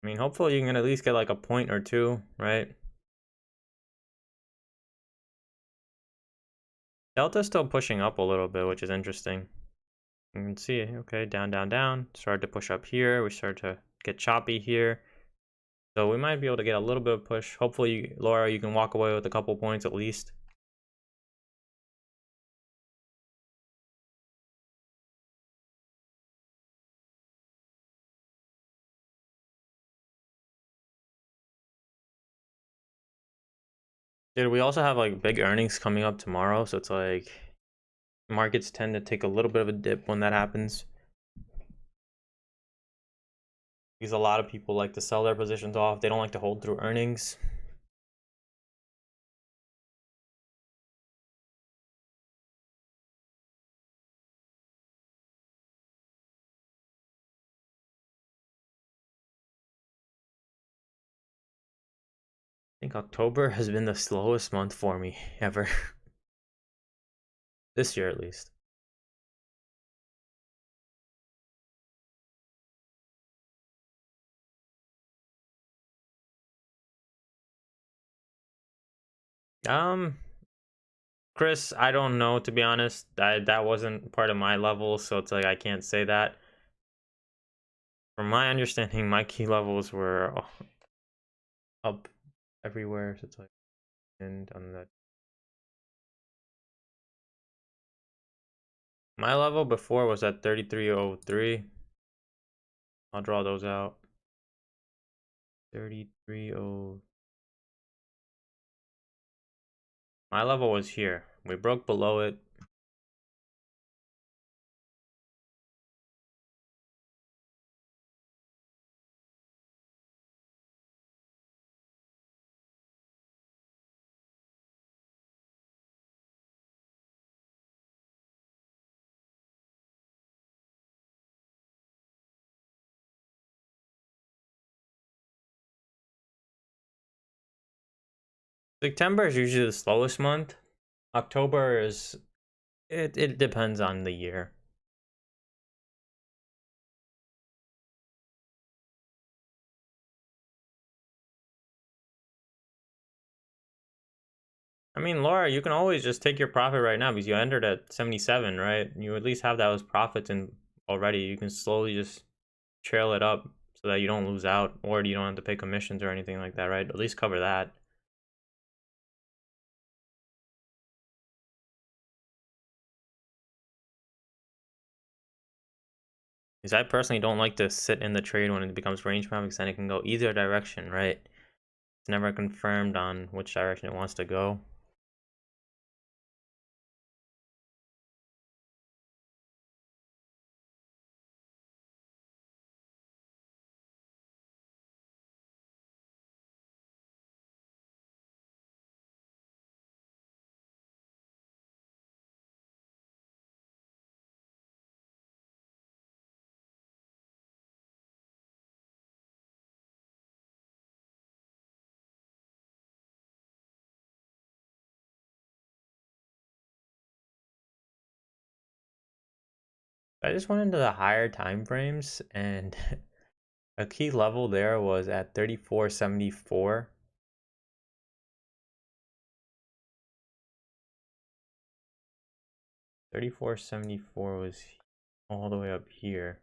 I mean, hopefully you can at least get like a point or two, right? Delta's still pushing up a little bit, which is interesting. You can see, okay, down, down, down. Started to push up here. We started to get choppy here. So we might be able to get a little bit of push. Hopefully, Laura, you can walk away with a couple points at least. Dude, we also have like big earnings coming up tomorrow. So it's like markets tend to take a little bit of a dip when that happens. Because a lot of people like to sell their positions off. They don't like to hold through earnings. I think October has been the slowest month for me ever. This year at least. Um, Chris, I don't know to be honest. That wasn't part of my level, so it's like I can't say that. From my understanding, my key levels were up everywhere. So it's like and on the my level before was at 3303. I'll draw those out. 3303. My level was here. We broke below it. September is usually the slowest month. October is it depends on the year. I mean, Laura, you can always just take your profit right now because you entered at 77, right? You at least have those profits in already. You can slowly just trail it up so that you don't lose out or you don't have to pay commissions or anything like that, right? At least cover that. Because I personally don't like to sit in the trade when it becomes range bound because then it can go either direction, right? It's never confirmed on which direction it wants to go. I just went into the higher time frames, and a key level there was at 34.74. 34.74 was all the way up here.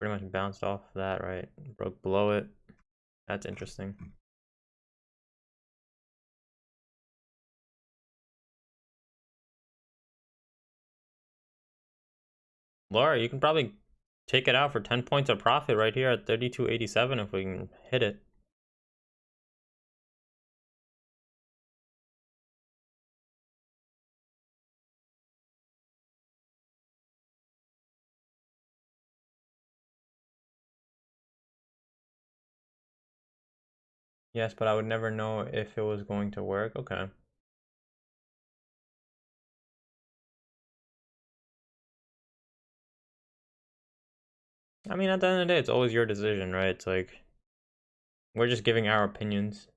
Pretty much bounced off that, right? Broke below it. That's interesting. Laura, you can probably take it out for 10 points of profit right here at 32.87 if we can hit it. Yes, but I would never know if it was going to work. Okay. I mean, at the end of the day, it's always your decision, right? It's like, we're just giving our opinions.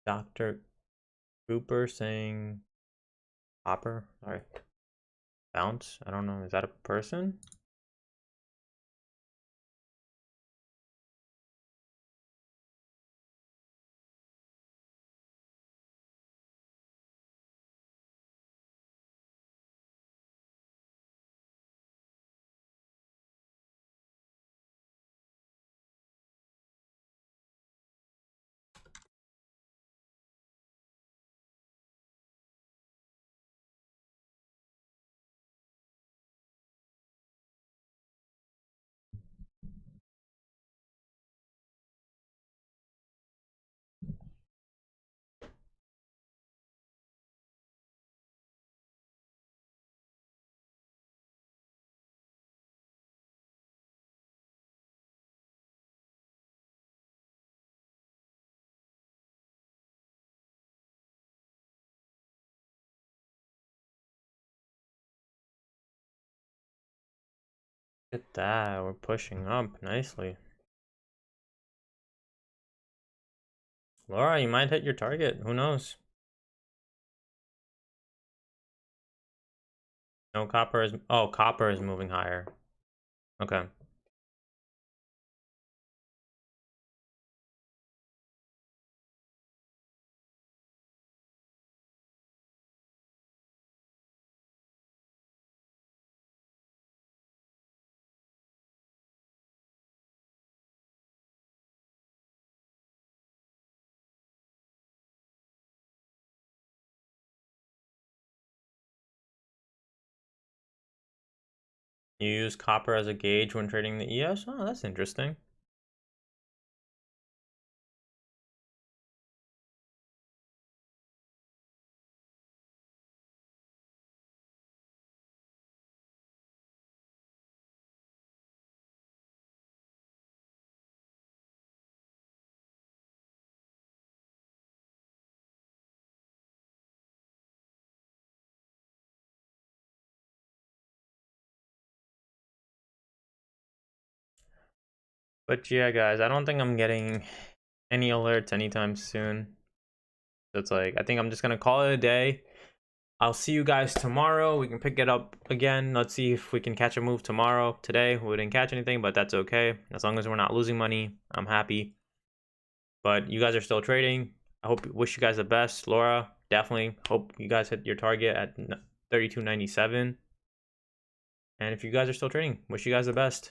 Dr. Cooper saying Hopper? Sorry. Bounce? I don't know. Is that a person? Look at that. We're pushing up nicely. Laura, you might hit your target. Who knows? No, copper is... Oh, copper is moving higher. Okay. You use copper as a gauge when trading the ES? Oh, that's interesting. But yeah, guys, I don't think I'm getting any alerts anytime soon. So it's like, I think I'm just going to call it a day. I'll see you guys tomorrow. We can pick it up again. Let's see if we can catch a move tomorrow. Today, we didn't catch anything, but that's okay. As long as we're not losing money, I'm happy. But you guys are still trading. Wish you guys the best. Laura, definitely hope you guys hit your target at 32.97. And if you guys are still trading, wish you guys the best.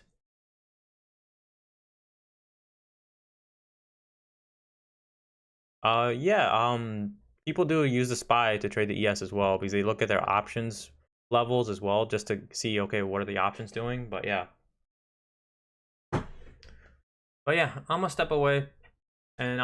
Yeah, people do use the SPY to trade the ES as well because they look at their options levels as well just to see, okay, what are the options doing? But yeah. I'm gonna step away and I'll